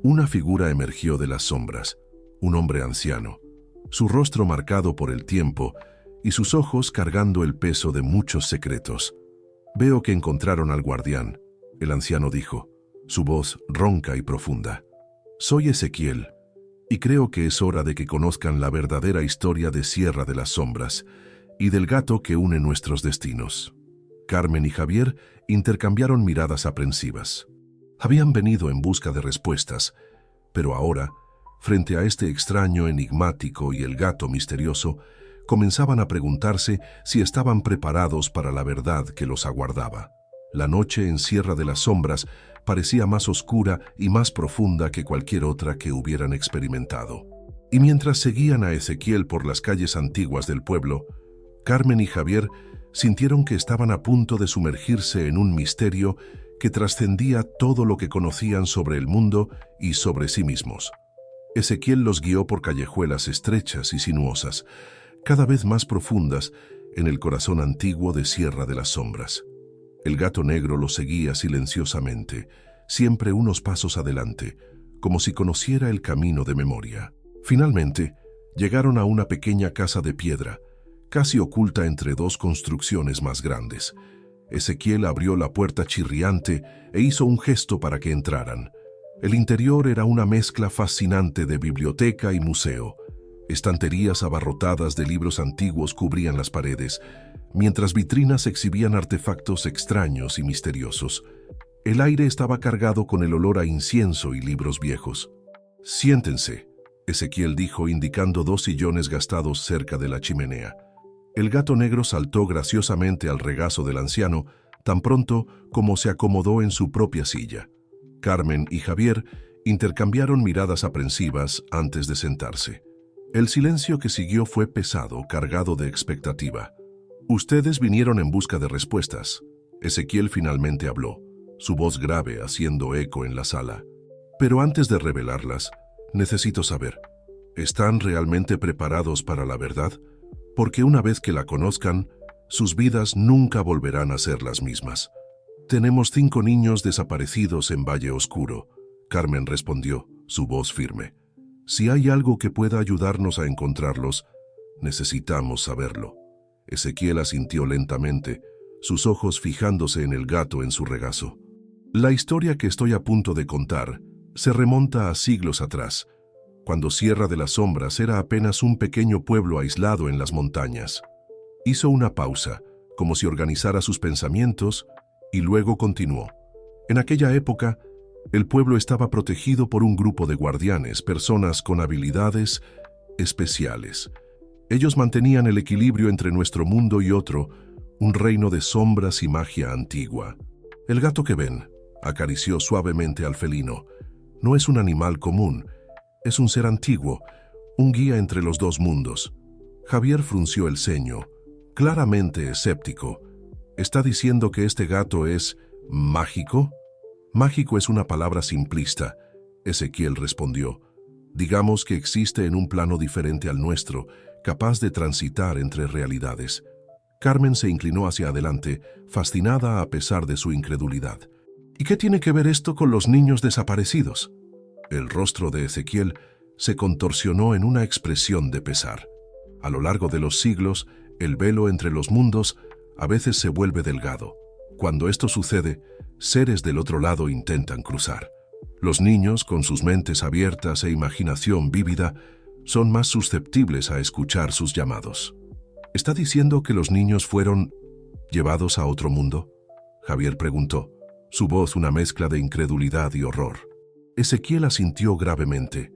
Una figura emergió de las sombras, un hombre anciano, su rostro marcado por el tiempo y sus ojos cargando el peso de muchos secretos. «Veo que encontraron al guardián», el anciano dijo, su voz ronca y profunda. «Soy Ezequiel, y creo que es hora de que conozcan la verdadera historia de Sierra de las Sombras y del gato que une nuestros destinos». Carmen y Javier intercambiaron miradas aprensivas. Habían venido en busca de respuestas, pero ahora, frente a este extraño enigmático y el gato misterioso, comenzaban a preguntarse si estaban preparados para la verdad que los aguardaba. La noche en Sierra de las Sombras parecía más oscura y más profunda que cualquier otra que hubieran experimentado. Y mientras seguían a Ezequiel por las calles antiguas del pueblo, Carmen y Javier sintieron que estaban a punto de sumergirse en un misterio que trascendía todo lo que conocían sobre el mundo y sobre sí mismos. Ezequiel los guió por callejuelas estrechas y sinuosas, cada vez más profundas en el corazón antiguo de Sierra de las Sombras. El gato negro los seguía silenciosamente, siempre unos pasos adelante, como si conociera el camino de memoria. Finalmente, llegaron a una pequeña casa de piedra, casi oculta entre dos construcciones más grandes. Ezequiel abrió la puerta chirriante e hizo un gesto para que entraran. El interior era una mezcla fascinante de biblioteca y museo. Estanterías abarrotadas de libros antiguos cubrían las paredes, mientras vitrinas exhibían artefactos extraños y misteriosos. El aire estaba cargado con el olor a incienso y libros viejos. «Siéntense», Ezequiel dijo, indicando 2 sillones gastados cerca de la chimenea. El gato negro saltó graciosamente al regazo del anciano, tan pronto como se acomodó en su propia silla. Carmen y Javier intercambiaron miradas aprensivas antes de sentarse. El silencio que siguió fue pesado, cargado de expectativa. «Ustedes vinieron en busca de respuestas». Ezequiel finalmente habló, su voz grave haciendo eco en la sala. «Pero antes de revelarlas, necesito saber, ¿están realmente preparados para la verdad? Porque una vez que la conozcan, sus vidas nunca volverán a ser las mismas». «Tenemos 5 niños desaparecidos en Valle Oscuro», Carmen respondió, su voz firme. «Si hay algo que pueda ayudarnos a encontrarlos, necesitamos saberlo». Ezequiel asintió lentamente, sus ojos fijándose en el gato en su regazo. «La historia que estoy a punto de contar se remonta a siglos atrás, cuando Sierra de las Sombras era apenas un pequeño pueblo aislado en las montañas». Hizo una pausa, como si organizara sus pensamientos, y luego continuó. «En aquella época, el pueblo estaba protegido por un grupo de guardianes, personas con habilidades especiales. Ellos mantenían el equilibrio entre nuestro mundo y otro, un reino de sombras y magia antigua. El gato que ven», acarició suavemente al felino, «no es un animal común, es un ser antiguo, un guía entre los 2 mundos». Javier frunció el ceño, claramente escéptico. «¿Está diciendo que este gato es mágico?» «Mágico es una palabra simplista», Ezequiel respondió. «Digamos que existe en un plano diferente al nuestro, capaz de transitar entre realidades». Carmen se inclinó hacia adelante, fascinada a pesar de su incredulidad. «¿Y qué tiene que ver esto con los niños desaparecidos?» El rostro de Ezequiel se contorsionó en una expresión de pesar. A lo largo de los siglos, el velo entre los mundos a veces se vuelve delgado. Cuando esto sucede, seres del otro lado intentan cruzar. Los niños, con sus mentes abiertas e imaginación vívida, son más susceptibles a escuchar sus llamados. «¿Está diciendo que los niños fueron llevados a otro mundo?», Javier preguntó, su voz una mezcla de incredulidad y horror. Ezequiel asintió gravemente.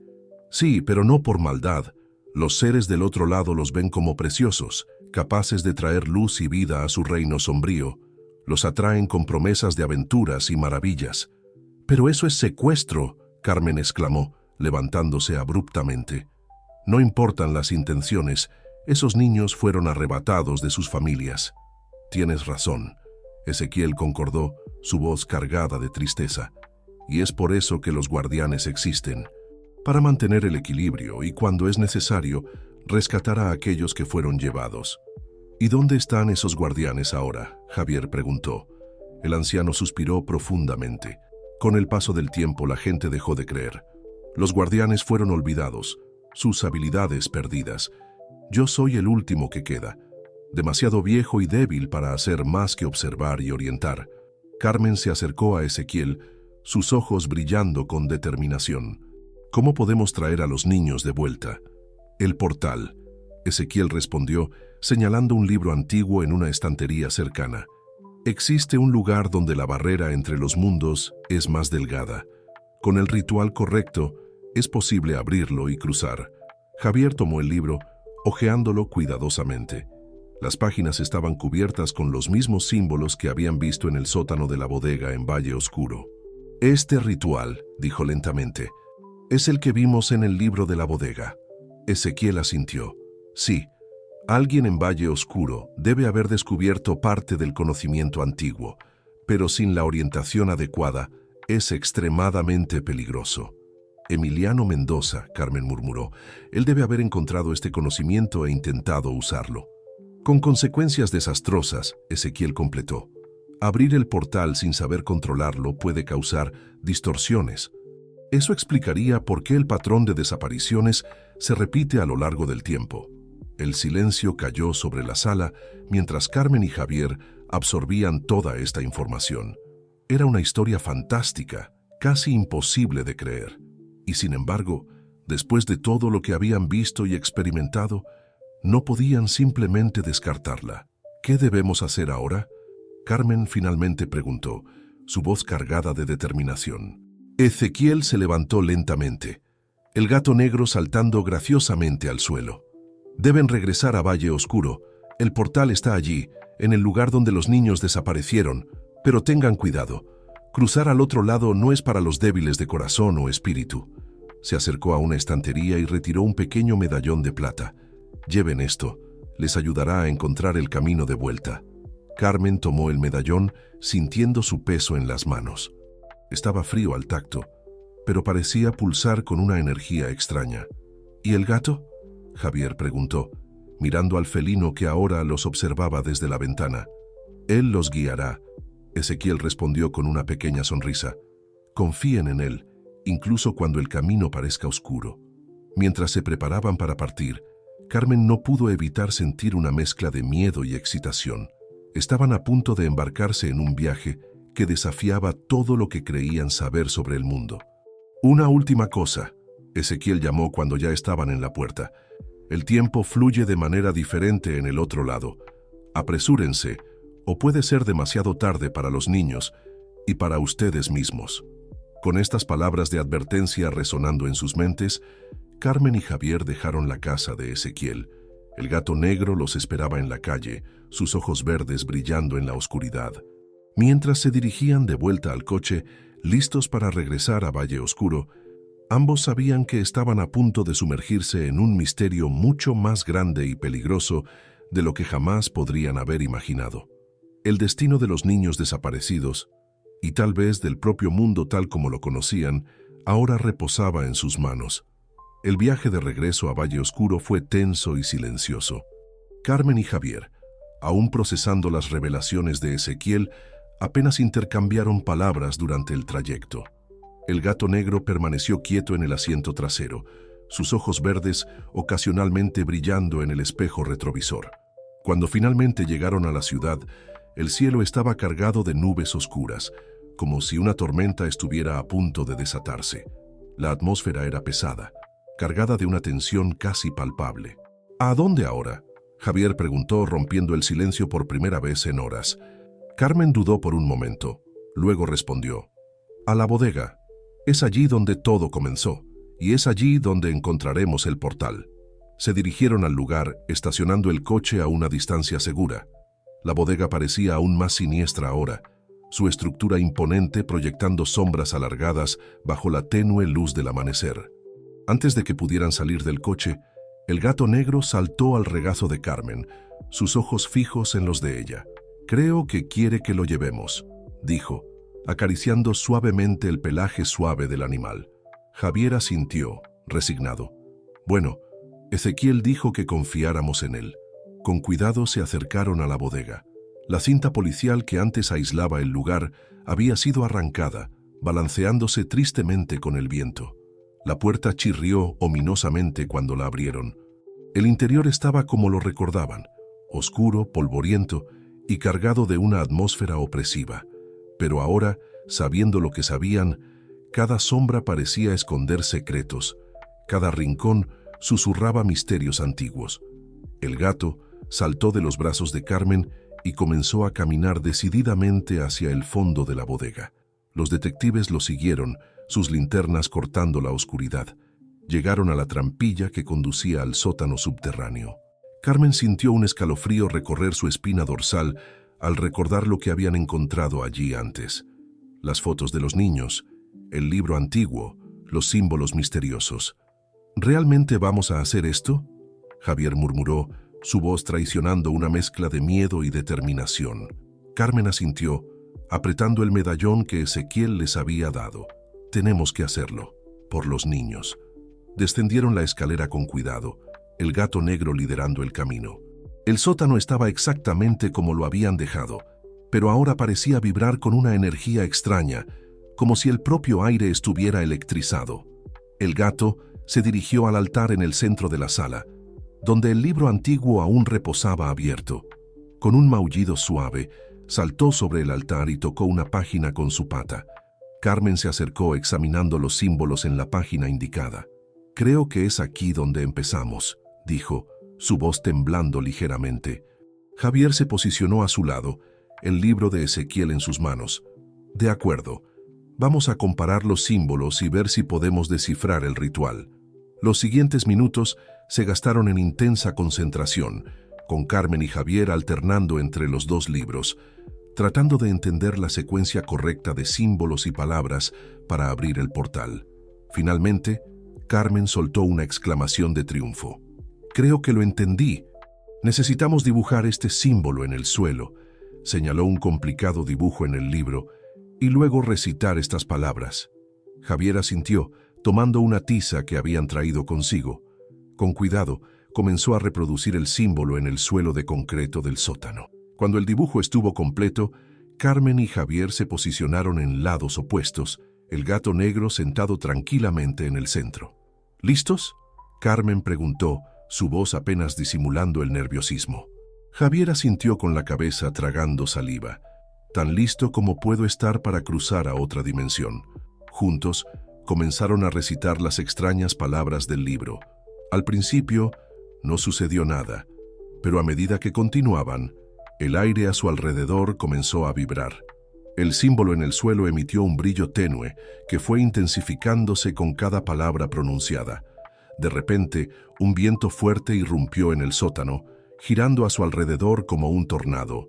«Sí, pero no por maldad. Los seres del otro lado los ven como preciosos, capaces de traer luz y vida a su reino sombrío. Los atraen con promesas de aventuras y maravillas». «Pero eso es secuestro», Carmen exclamó, levantándose abruptamente. «No importan las intenciones, esos niños fueron arrebatados de sus familias». «Tienes razón», Ezequiel concordó, su voz cargada de tristeza. «Y es por eso que los guardianes existen, para mantener el equilibrio y, cuando es necesario, rescatar a aquellos que fueron llevados». «¿Y dónde están esos guardianes ahora?», Javier preguntó. El anciano suspiró profundamente. «Con el paso del tiempo la gente dejó de creer. Los guardianes fueron olvidados, sus habilidades perdidas. Yo soy el último que queda, demasiado viejo y débil para hacer más que observar y orientar». Carmen se acercó a Ezequiel, sus ojos brillando con determinación. «¿Cómo podemos traer a los niños de vuelta?». «El portal», Ezequiel respondió, señalando un libro antiguo en una estantería cercana. «Existe un lugar donde la barrera entre los mundos es más delgada. Con el ritual correcto, es posible abrirlo y cruzar». Javier tomó el libro, hojeándolo cuidadosamente. Las páginas estaban cubiertas con los mismos símbolos que habían visto en el sótano de la bodega en Valle Oscuro. «Este ritual», dijo lentamente, «es el que vimos en el libro de la bodega». Ezequiel asintió. «Sí, alguien en Valle Oscuro debe haber descubierto parte del conocimiento antiguo, pero sin la orientación adecuada es extremadamente peligroso». «Emiliano Mendoza», Carmen murmuró. «Él debe haber encontrado este conocimiento e intentado usarlo». «Con consecuencias desastrosas», Ezequiel completó. «Abrir el portal sin saber controlarlo puede causar distorsiones. Eso explicaría por qué el patrón de desapariciones se repite a lo largo del tiempo». El silencio cayó sobre la sala mientras Carmen y Javier absorbían toda esta información. Era una historia fantástica, casi imposible de creer. Y sin embargo, después de todo lo que habían visto y experimentado, no podían simplemente descartarla. «¿Qué debemos hacer ahora?», Carmen finalmente preguntó, su voz cargada de determinación. Ezequiel se levantó lentamente, el gato negro saltando graciosamente al suelo. Deben regresar a Valle Oscuro. El portal está allí, en el lugar donde los niños desaparecieron, pero tengan cuidado. Cruzar al otro lado no es para los débiles de corazón o espíritu. Se acercó a una estantería y retiró un pequeño medallón de plata. Lleven esto, les ayudará a encontrar el camino de vuelta. Carmen tomó el medallón, sintiendo su peso en las manos. Estaba frío al tacto, pero parecía pulsar con una energía extraña. ¿Y el gato?, Javier preguntó, mirando al felino que ahora los observaba desde la ventana. Él los guiará. Ezequiel respondió con una pequeña sonrisa. Confíen en él, incluso cuando el camino parezca oscuro. Mientras se preparaban para partir, Carmen no pudo evitar sentir una mezcla de miedo y excitación. Estaban a punto de embarcarse en un viaje que desafiaba todo lo que creían saber sobre el mundo. Una última cosa, Ezequiel llamó cuando ya estaban en la puerta. El tiempo fluye de manera diferente en el otro lado. Apresúrense, o puede ser demasiado tarde para los niños y para ustedes mismos. Con estas palabras de advertencia resonando en sus mentes, Carmen y Javier dejaron la casa de Ezequiel. El gato negro los esperaba en la calle, sus ojos verdes brillando en la oscuridad. Mientras se dirigían de vuelta al coche, listos para regresar a Valle Oscuro, ambos sabían que estaban a punto de sumergirse en un misterio mucho más grande y peligroso de lo que jamás podrían haber imaginado. El destino de los niños desaparecidos, y tal vez del propio mundo tal como lo conocían, ahora reposaba en sus manos. El viaje de regreso a Valle Oscuro fue tenso y silencioso. Carmen y Javier, aún procesando las revelaciones de Ezequiel, apenas intercambiaron palabras durante el trayecto. El gato negro permaneció quieto en el asiento trasero, sus ojos verdes ocasionalmente brillando en el espejo retrovisor. Cuando finalmente llegaron a la ciudad, el cielo estaba cargado de nubes oscuras, como si una tormenta estuviera a punto de desatarse. La atmósfera era pesada, cargada de una tensión casi palpable. ¿A dónde ahora?, Javier preguntó, rompiendo el silencio por primera vez en horas. Carmen dudó por un momento, luego respondió: a la bodega. Es allí donde todo comenzó, y es allí donde encontraremos el portal. Se dirigieron al lugar, estacionando el coche a una distancia segura. La bodega parecía aún más siniestra ahora, su estructura imponente proyectando sombras alargadas bajo la tenue luz del amanecer. Antes de que pudieran salir del coche, el gato negro saltó al regazo de Carmen, sus ojos fijos en los de ella. «Creo que quiere que lo llevemos», dijo, acariciando suavemente el pelaje suave del animal. Javier asintió, resignado. Bueno, Ezequiel dijo que confiáramos en él. Con cuidado se acercaron a la bodega. La cinta policial que antes aislaba el lugar había sido arrancada, balanceándose tristemente con el viento. La puerta chirrió ominosamente cuando la abrieron. El interior estaba como lo recordaban, oscuro, polvoriento y cargado de una atmósfera opresiva. Pero ahora, sabiendo lo que sabían, cada sombra parecía esconder secretos, cada rincón susurraba misterios antiguos. El gato saltó de los brazos de Carmen y comenzó a caminar decididamente hacia el fondo de la bodega. Los detectives lo siguieron, sus linternas cortando la oscuridad. Llegaron a la trampilla que conducía al sótano subterráneo. Carmen sintió un escalofrío recorrer su espina dorsal al recordar lo que habían encontrado allí antes. Las fotos de los niños, el libro antiguo, los símbolos misteriosos. ¿Realmente vamos a hacer esto?, Javier murmuró, su voz traicionando una mezcla de miedo y determinación. Carmen asintió, apretando el medallón que Ezequiel les había dado. Tenemos que hacerlo, por los niños. Descendieron la escalera con cuidado, el gato negro liderando el camino. El sótano estaba exactamente como lo habían dejado, pero ahora parecía vibrar con una energía extraña, como si el propio aire estuviera electrizado. El gato se dirigió al altar en el centro de la sala, donde el libro antiguo aún reposaba abierto. Con un maullido suave, saltó sobre el altar y tocó una página con su pata. Carmen se acercó examinando los símbolos en la página indicada. «Creo que es aquí donde empezamos», dijo, su voz temblando ligeramente. Javier se posicionó a su lado, el libro de Ezequiel en sus manos. De acuerdo. Vamos a comparar los símbolos y ver si podemos descifrar el ritual. Los siguientes minutos se gastaron en intensa concentración, con Carmen y Javier alternando entre los dos libros, tratando de entender la secuencia correcta de símbolos y palabras para abrir el portal. Finalmente, Carmen soltó una exclamación de triunfo. «Creo que lo entendí. Necesitamos dibujar este símbolo en el suelo», señaló un complicado dibujo en el libro, y luego recitar estas palabras. Javier asintió, tomando una tiza que habían traído consigo. Con cuidado, comenzó a reproducir el símbolo en el suelo de concreto del sótano. Cuando el dibujo estuvo completo, Carmen y Javier se posicionaron en lados opuestos, el gato negro sentado tranquilamente en el centro. ¿Listos?, Carmen preguntó, su voz apenas disimulando el nerviosismo. Javier asintió con la cabeza tragando saliva. Tan listo como puedo estar para cruzar a otra dimensión. Juntos, comenzaron a recitar las extrañas palabras del libro. Al principio, no sucedió nada, pero a medida que continuaban, el aire a su alrededor comenzó a vibrar. El símbolo en el suelo emitió un brillo tenue que fue intensificándose con cada palabra pronunciada. De repente, un viento fuerte irrumpió en el sótano, girando a su alrededor como un tornado.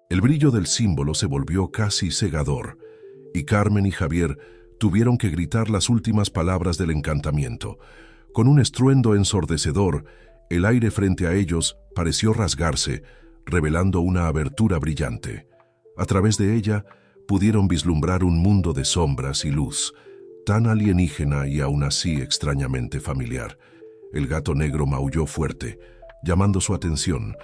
El brillo del símbolo se volvió casi cegador, y Carmen y Javier tuvieron que gritar las últimas palabras del encantamiento. Con un estruendo ensordecedor, el aire frente a ellos pareció rasgarse, revelando una abertura brillante. A través de ella, pudieron vislumbrar un mundo de sombras y luz, tan alienígena y aún así extrañamente familiar. El gato negro maulló fuerte, llamando su atención.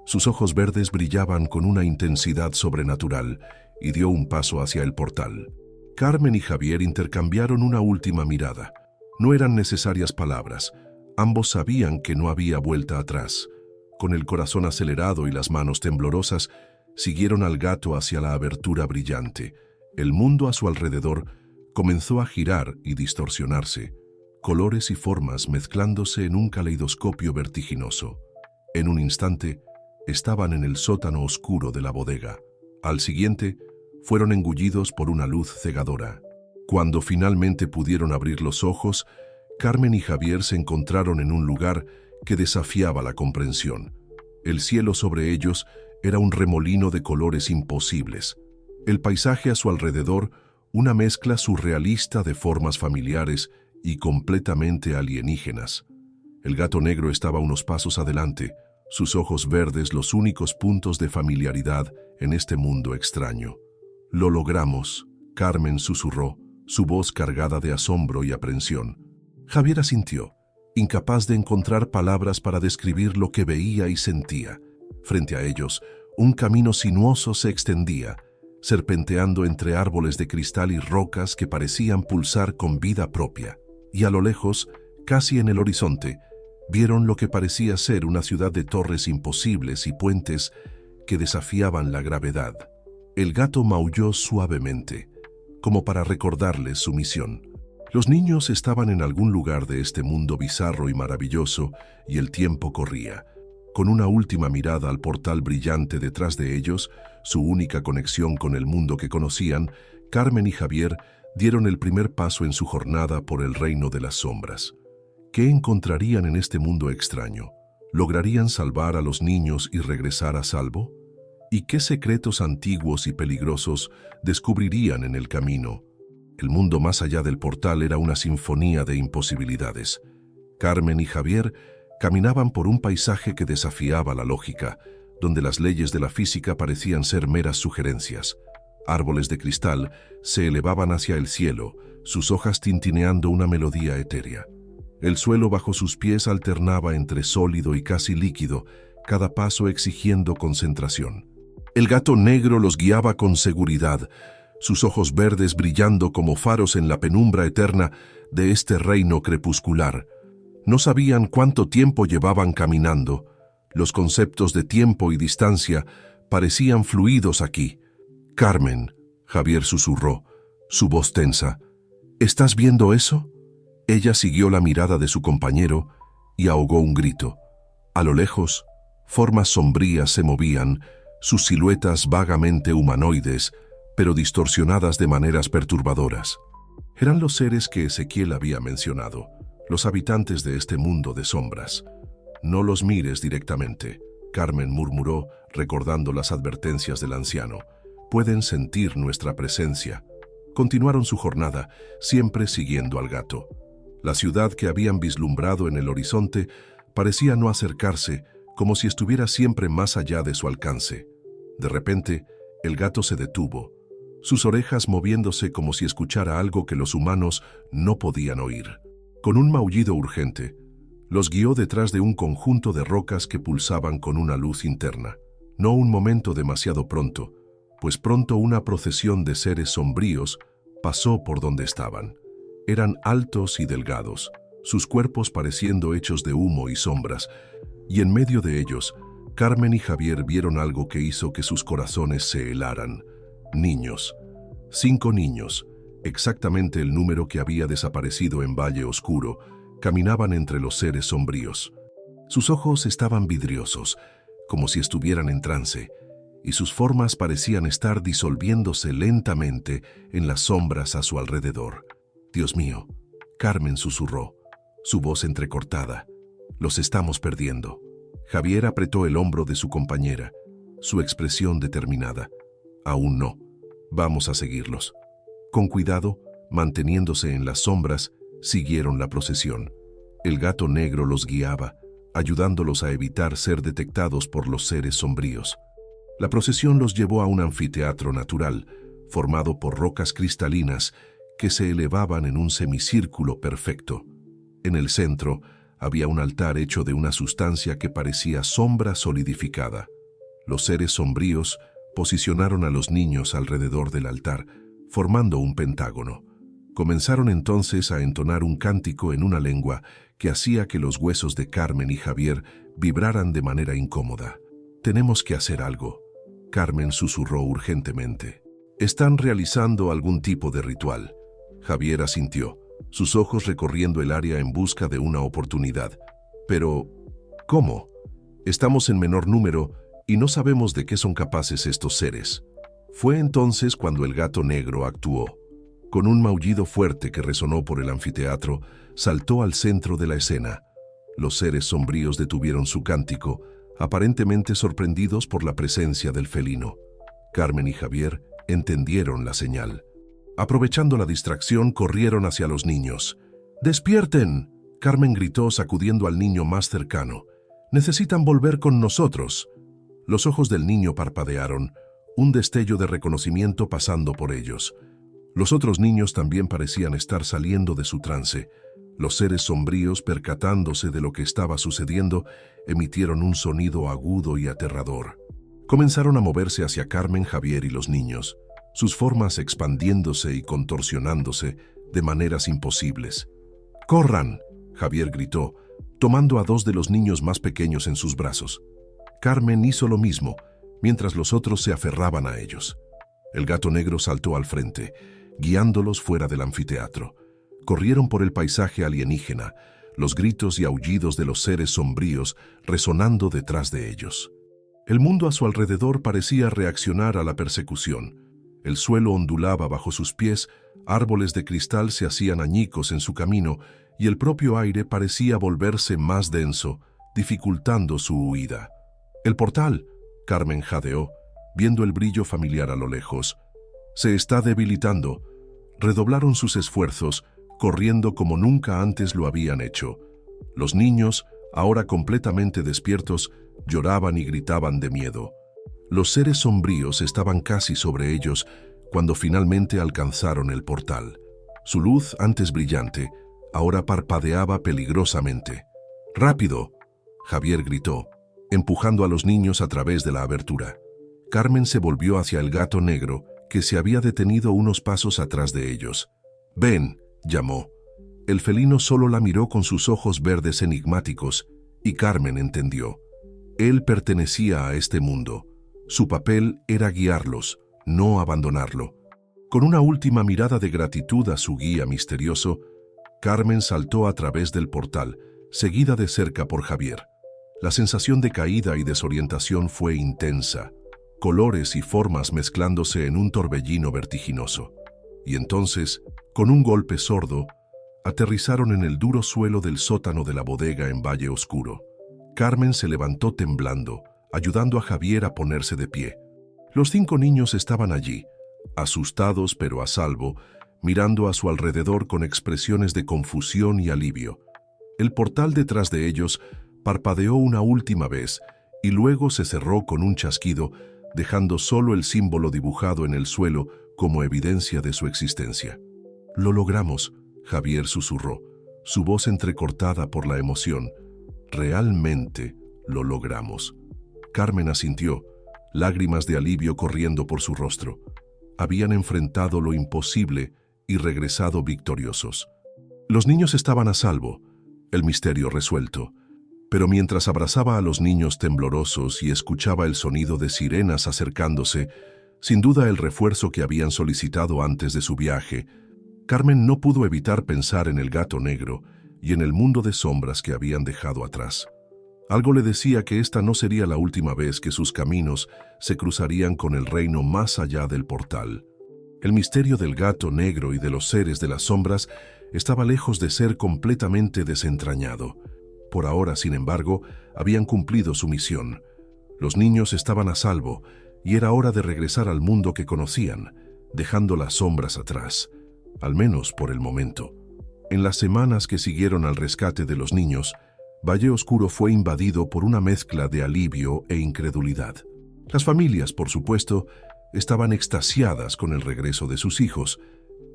Sus ojos verdes brillaban con una intensidad sobrenatural y dio un paso hacia el portal. Carmen y Javier intercambiaron una última mirada. No eran necesarias palabras. Ambos sabían que no había vuelta atrás. Con el corazón acelerado y las manos temblorosas, siguieron al gato hacia la abertura brillante. El mundo a su alrededor comenzó a girar y distorsionarse, colores y formas mezclándose en un caleidoscopio vertiginoso. En un instante, estaban en el sótano oscuro de la bodega. Al siguiente, fueron engullidos por una luz cegadora. Cuando finalmente pudieron abrir los ojos, Carmen y Javier se encontraron en un lugar que desafiaba la comprensión. El cielo sobre ellos era un remolino de colores imposibles. El paisaje a su alrededor, una mezcla surrealista de formas familiares y completamente alienígenas. El gato negro estaba unos pasos adelante, sus ojos verdes los únicos puntos de familiaridad en este mundo extraño. «Lo logramos», Carmen susurró, su voz cargada de asombro y aprensión. Javier asintió, incapaz de encontrar palabras para describir lo que veía y sentía. Frente a ellos, un camino sinuoso se extendía, serpenteando entre árboles de cristal y rocas que parecían pulsar con vida propia. Y a lo lejos, casi en el horizonte, vieron lo que parecía ser una ciudad de torres imposibles y puentes que desafiaban la gravedad. El gato maulló suavemente, como para recordarles su misión. Los niños estaban en algún lugar de este mundo bizarro y maravilloso, y el tiempo corría. Con una última mirada al portal brillante detrás de ellos, su única conexión con el mundo que conocían, Carmen y Javier dieron el primer paso en su jornada por el reino de las sombras. ¿Qué encontrarían en este mundo extraño? ¿Lograrían salvar a los niños y regresar a salvo? ¿Y qué secretos antiguos y peligrosos descubrirían en el camino? El mundo más allá del portal era una sinfonía de imposibilidades. Carmen y Javier caminaban por un paisaje que desafiaba la lógica, donde las leyes de la física parecían ser meras sugerencias. Árboles de cristal se elevaban hacia el cielo, sus hojas tintineando una melodía etérea. El suelo bajo sus pies alternaba entre sólido y casi líquido, cada paso exigiendo concentración. El gato negro los guiaba con seguridad, sus ojos verdes brillando como faros en la penumbra eterna de este reino crepuscular. No sabían cuánto tiempo llevaban caminando. Los conceptos de tiempo y distancia parecían fluidos aquí. «Carmen», Javier susurró, su voz tensa, «¿estás viendo eso?». Ella siguió la mirada de su compañero y ahogó un grito. A lo lejos, formas sombrías se movían, sus siluetas vagamente humanoides, pero distorsionadas de maneras perturbadoras. Eran los seres que Ezequiel había mencionado, los habitantes de este mundo de sombras. «No los mires directamente», Carmen murmuró, recordando las advertencias del anciano. «Pueden sentir nuestra presencia». Continuaron su jornada, siempre siguiendo al gato. La ciudad que habían vislumbrado en el horizonte parecía no acercarse, como si estuviera siempre más allá de su alcance. De repente, el gato se detuvo, sus orejas moviéndose como si escuchara algo que los humanos no podían oír. Con un maullido urgente, los guió detrás de un conjunto de rocas que pulsaban con una luz interna. No un momento demasiado pronto, pues pronto una procesión de seres sombríos pasó por donde estaban. Eran altos y delgados, sus cuerpos pareciendo hechos de humo y sombras, y en medio de ellos, Carmen y Javier vieron algo que hizo que sus corazones se helaran. Niños. 5 niños, exactamente el número que había desaparecido en Valle Oscuro, caminaban entre los seres sombríos. Sus ojos estaban vidriosos, como si estuvieran en trance, y sus formas parecían estar disolviéndose lentamente en las sombras a su alrededor. «Dios mío», Carmen susurró, su voz entrecortada. «Los estamos perdiendo». Javier apretó el hombro de su compañera, su expresión determinada. «Aún no. Vamos a seguirlos». Con cuidado, manteniéndose en las sombras, siguieron la procesión. El gato negro los guiaba, ayudándolos a evitar ser detectados por los seres sombríos. La procesión los llevó a un anfiteatro natural, formado por rocas cristalinas que se elevaban en un semicírculo perfecto. En el centro había un altar hecho de una sustancia que parecía sombra solidificada. Los seres sombríos posicionaron a los niños alrededor del altar, formando un pentágono. Comenzaron entonces a entonar un cántico en una lengua que hacía que los huesos de Carmen y Javier vibraran de manera incómoda. «Tenemos que hacer algo», Carmen susurró urgentemente. «Están realizando algún tipo de ritual». Javier asintió, sus ojos recorriendo el área en busca de una oportunidad. «Pero, ¿cómo? Estamos en menor número y no sabemos de qué son capaces estos seres». Fue entonces cuando el gato negro actuó. Con un maullido fuerte que resonó por el anfiteatro, saltó al centro de la escena. Los seres sombríos detuvieron su cántico, aparentemente sorprendidos por la presencia del felino. Carmen y Javier entendieron la señal. Aprovechando la distracción, corrieron hacia los niños. «¡Despierten!», Carmen gritó sacudiendo al niño más cercano. «Necesitan volver con nosotros». Los ojos del niño parpadearon, un destello de reconocimiento pasando por ellos. Los otros niños también parecían estar saliendo de su trance. Los seres sombríos, percatándose de lo que estaba sucediendo, emitieron un sonido agudo y aterrador. Comenzaron a moverse hacia Carmen, Javier y los niños, sus formas expandiéndose y contorsionándose de maneras imposibles. «¡Corran!», Javier gritó, tomando a 2 de los niños más pequeños en sus brazos. Carmen hizo lo mismo, mientras los otros se aferraban a ellos. El gato negro saltó al frente, guiándolos fuera del anfiteatro. Corrieron por el paisaje alienígena, los gritos y aullidos de los seres sombríos resonando detrás de ellos. El mundo a su alrededor parecía reaccionar a la persecución. El suelo ondulaba bajo sus pies, árboles de cristal se hacían añicos en su camino y el propio aire parecía volverse más denso, dificultando su huida. «El portal», Carmen jadeó, viendo el brillo familiar a lo lejos. «Se está debilitando». Redoblaron sus esfuerzos, corriendo como nunca antes lo habían hecho. Los niños, ahora completamente despiertos, lloraban y gritaban de miedo. Los seres sombríos estaban casi sobre ellos cuando finalmente alcanzaron el portal. Su luz, antes brillante, ahora parpadeaba peligrosamente. «¡Rápido!», Javier gritó, empujando a los niños a través de la abertura. Carmen se volvió hacia el gato negro, que se había detenido unos pasos atrás de ellos. «Ven», llamó. El felino solo la miró con sus ojos verdes enigmáticos, y Carmen entendió. Él pertenecía a este mundo. Su papel era guiarlos, no abandonarlo. Con una última mirada de gratitud a su guía misterioso, Carmen saltó a través del portal, seguida de cerca por Javier. La sensación de caída y desorientación fue intensa. colores y formas mezclándose en un torbellino vertiginoso. Y entonces, con un golpe sordo, aterrizaron en el duro suelo del sótano de la bodega en Valle Oscuro. Carmen se levantó temblando, ayudando a Javier a ponerse de pie. Los 5 niños estaban allí, asustados pero a salvo, mirando a su alrededor con expresiones de confusión y alivio. El portal detrás de ellos parpadeó una última vez y luego se cerró con un chasquido, dejando solo el símbolo dibujado en el suelo como evidencia de su existencia. «Lo logramos», Javier susurró, su voz entrecortada por la emoción. «Realmente lo logramos». Carmen asintió, lágrimas de alivio corriendo por su rostro. Habían enfrentado lo imposible y regresado victoriosos. Los niños estaban a salvo, el misterio resuelto. Pero mientras abrazaba a los niños temblorosos y escuchaba el sonido de sirenas acercándose, sin duda el refuerzo que habían solicitado antes de su viaje, Carmen no pudo evitar pensar en el gato negro y en el mundo de sombras que habían dejado atrás. Algo le decía que esta no sería la última vez que sus caminos se cruzarían con el reino más allá del portal. El misterio del gato negro y de los seres de las sombras estaba lejos de ser completamente desentrañado. Por ahora, sin embargo, habían cumplido su misión. Los niños estaban a salvo y era hora de regresar al mundo que conocían, dejando las sombras atrás, al menos por el momento. En las semanas que siguieron al rescate de los niños, Valle Oscuro fue invadido por una mezcla de alivio e incredulidad. Las familias, por supuesto, estaban extasiadas con el regreso de sus hijos,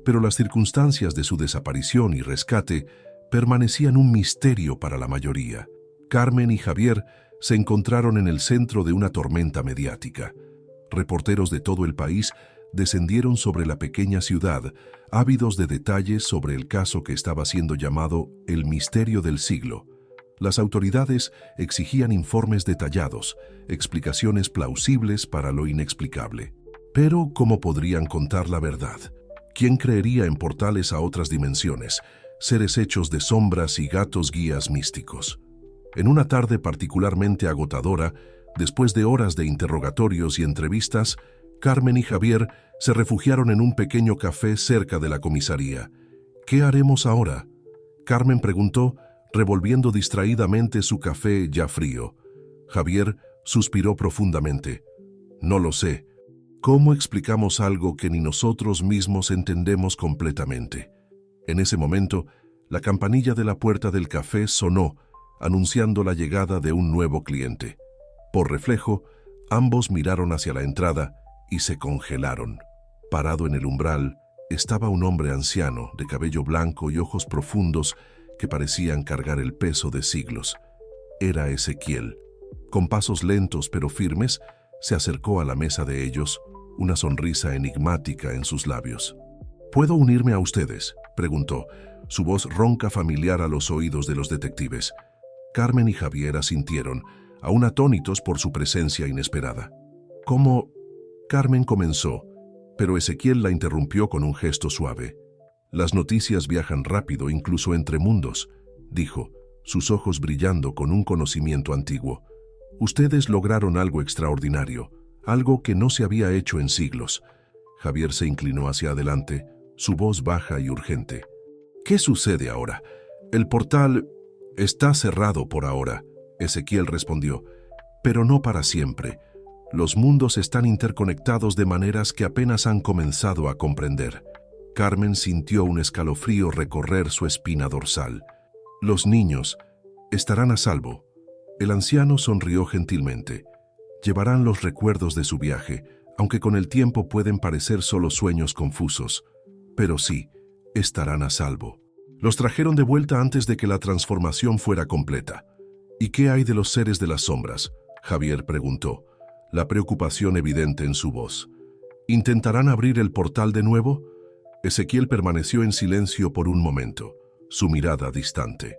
pero las circunstancias de su desaparición y rescate permanecían un misterio para la mayoría. Carmen y Javier se encontraron en el centro de una tormenta mediática. Reporteros de todo el país descendieron sobre la pequeña ciudad, ávidos de detalles sobre el caso que estaba siendo llamado el misterio del siglo. Las autoridades exigían informes detallados, explicaciones plausibles para lo inexplicable. Pero, ¿cómo podrían contar la verdad? ¿Quién creería en portales a otras dimensiones, seres hechos de sombras y gatos guías místicos? En una tarde particularmente agotadora, después de horas de interrogatorios y entrevistas, Carmen y Javier se refugiaron en un pequeño café cerca de la comisaría. «¿Qué haremos ahora?», Carmen preguntó, revolviendo distraídamente su café ya frío. Javier suspiró profundamente. «No lo sé. ¿Cómo explicamos algo que ni nosotros mismos entendemos completamente?». En ese momento, la campanilla de la puerta del café sonó, anunciando la llegada de un nuevo cliente. Por reflejo, ambos miraron hacia la entrada y se congelaron. Parado en el umbral, estaba un hombre anciano, de cabello blanco y ojos profundos que parecían cargar el peso de siglos. Era Ezequiel. Con pasos lentos pero firmes, se acercó a la mesa de ellos, una sonrisa enigmática en sus labios. «¿Puedo unirme a ustedes?», preguntó, su voz ronca familiar a los oídos de los detectives. Carmen y Javier asintieron, aún atónitos por su presencia inesperada. «¿Cómo?», Carmen comenzó, pero Ezequiel la interrumpió con un gesto suave. «Las noticias viajan rápido, incluso entre mundos», dijo, sus ojos brillando con un conocimiento antiguo. «Ustedes lograron algo extraordinario, algo que no se había hecho en siglos». Javier se inclinó hacia adelante, su voz baja y urgente. «¿Qué sucede ahora? El portal está cerrado por ahora», Ezequiel respondió, «pero no para siempre. Los mundos están interconectados de maneras que apenas han comenzado a comprender». Carmen sintió un escalofrío recorrer su espina dorsal. «Los niños estarán a salvo». El anciano sonrió gentilmente. «Llevarán los recuerdos de su viaje, aunque con el tiempo pueden parecer solo sueños confusos. Pero sí, estarán a salvo». Los trajeron de vuelta antes de que la transformación fuera completa. «¿Y qué hay de los seres de las sombras?», Javier preguntó, la preocupación evidente en su voz. «¿Intentarán abrir el portal de nuevo?». Ezequiel permaneció en silencio por un momento, su mirada distante.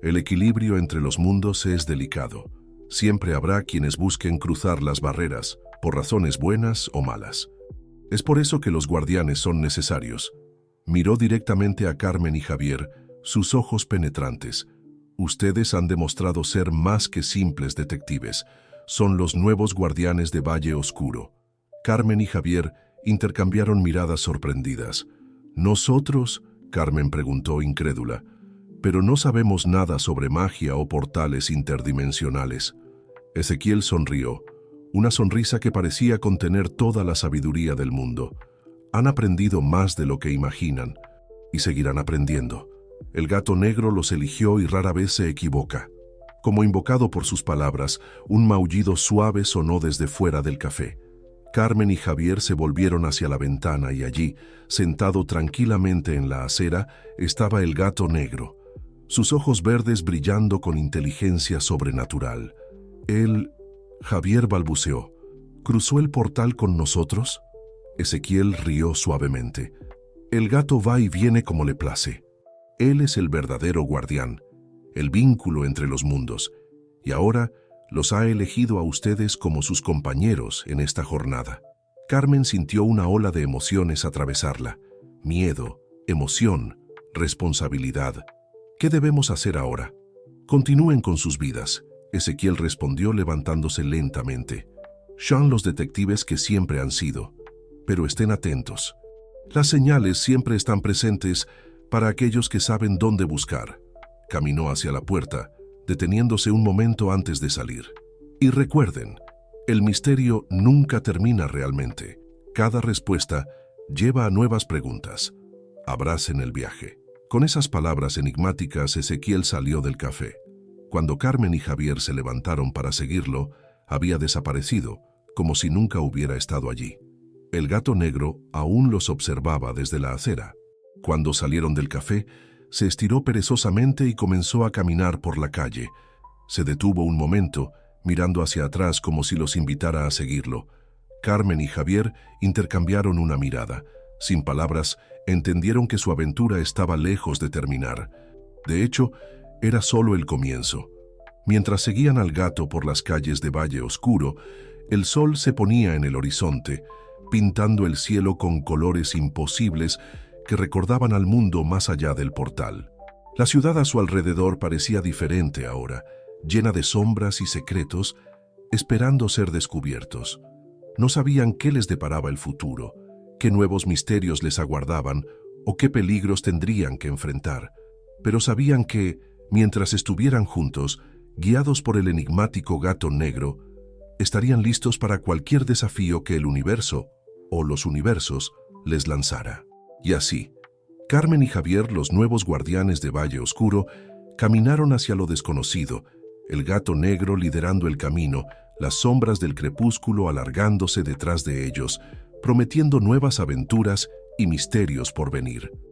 El equilibrio entre los mundos es delicado. Siempre habrá quienes busquen cruzar las barreras, por razones buenas o malas. Es por eso que los guardianes son necesarios. Miró directamente a Carmen y Javier, sus ojos penetrantes. «Ustedes han demostrado ser más que simples detectives. son los nuevos guardianes de Valle Oscuro. Carmen y Javier intercambiaron miradas sorprendidas. ¿Nosotros?, Carmen preguntó incrédula. Pero no sabemos nada sobre magia o portales interdimensionales. Ezequiel sonrió, una sonrisa que parecía contener toda la sabiduría del mundo. Han aprendido más de lo que imaginan, y seguirán aprendiendo. El gato negro los eligió y rara vez se equivoca. Como invocado por sus palabras, un maullido suave sonó desde fuera del café. Carmen y Javier se volvieron hacia la ventana y allí, sentado tranquilamente en la acera, estaba el gato negro, sus ojos verdes brillando con inteligencia sobrenatural. Javier balbuceó, ¿cruzó el portal con nosotros? Ezequiel rió suavemente. El gato va y viene como le place. Él es el verdadero guardián, el vínculo entre los mundos, y ahora los ha elegido a ustedes como sus compañeros en esta jornada. Carmen sintió una ola de emociones atravesarla. Miedo, emoción, responsabilidad. ¿Qué debemos hacer ahora? Continúen con sus vidas, Ezequiel respondió levantándose lentamente. Sean los detectives que siempre han sido, pero estén atentos. Las señales siempre están presentes para aquellos que saben dónde buscar. Caminó hacia la puerta, deteniéndose un momento antes de salir. Y recuerden, el misterio nunca termina realmente. Cada respuesta lleva a nuevas preguntas. Abracen el viaje. Con esas palabras enigmáticas, Ezequiel salió del café. Cuando Carmen y Javier se levantaron para seguirlo, había desaparecido, como si nunca hubiera estado allí. El gato negro aún los observaba desde la acera. Cuando salieron del café, se estiró perezosamente y comenzó a caminar por la calle. Se detuvo un momento, mirando hacia atrás como si los invitara a seguirlo. Carmen y Javier intercambiaron una mirada. Sin palabras, entendieron que su aventura estaba lejos de terminar. De hecho, era solo el comienzo. Mientras seguían al gato por las calles de Valle Oscuro, el sol se ponía en el horizonte, pintando el cielo con colores imposibles que recordaban al mundo más allá del portal. La ciudad a su alrededor parecía diferente ahora, llena de sombras y secretos, esperando ser descubiertos. No sabían qué les deparaba el futuro, qué nuevos misterios les aguardaban o qué peligros tendrían que enfrentar, pero sabían que, mientras estuvieran juntos, guiados por el enigmático gato negro, estarían listos para cualquier desafío que el universo, o los universos, les lanzara. Y así, Carmen y Javier, los nuevos guardianes de Valle Oscuro, caminaron hacia lo desconocido, el gato negro liderando el camino, las sombras del crepúsculo alargándose detrás de ellos, prometiendo nuevas aventuras y misterios por venir.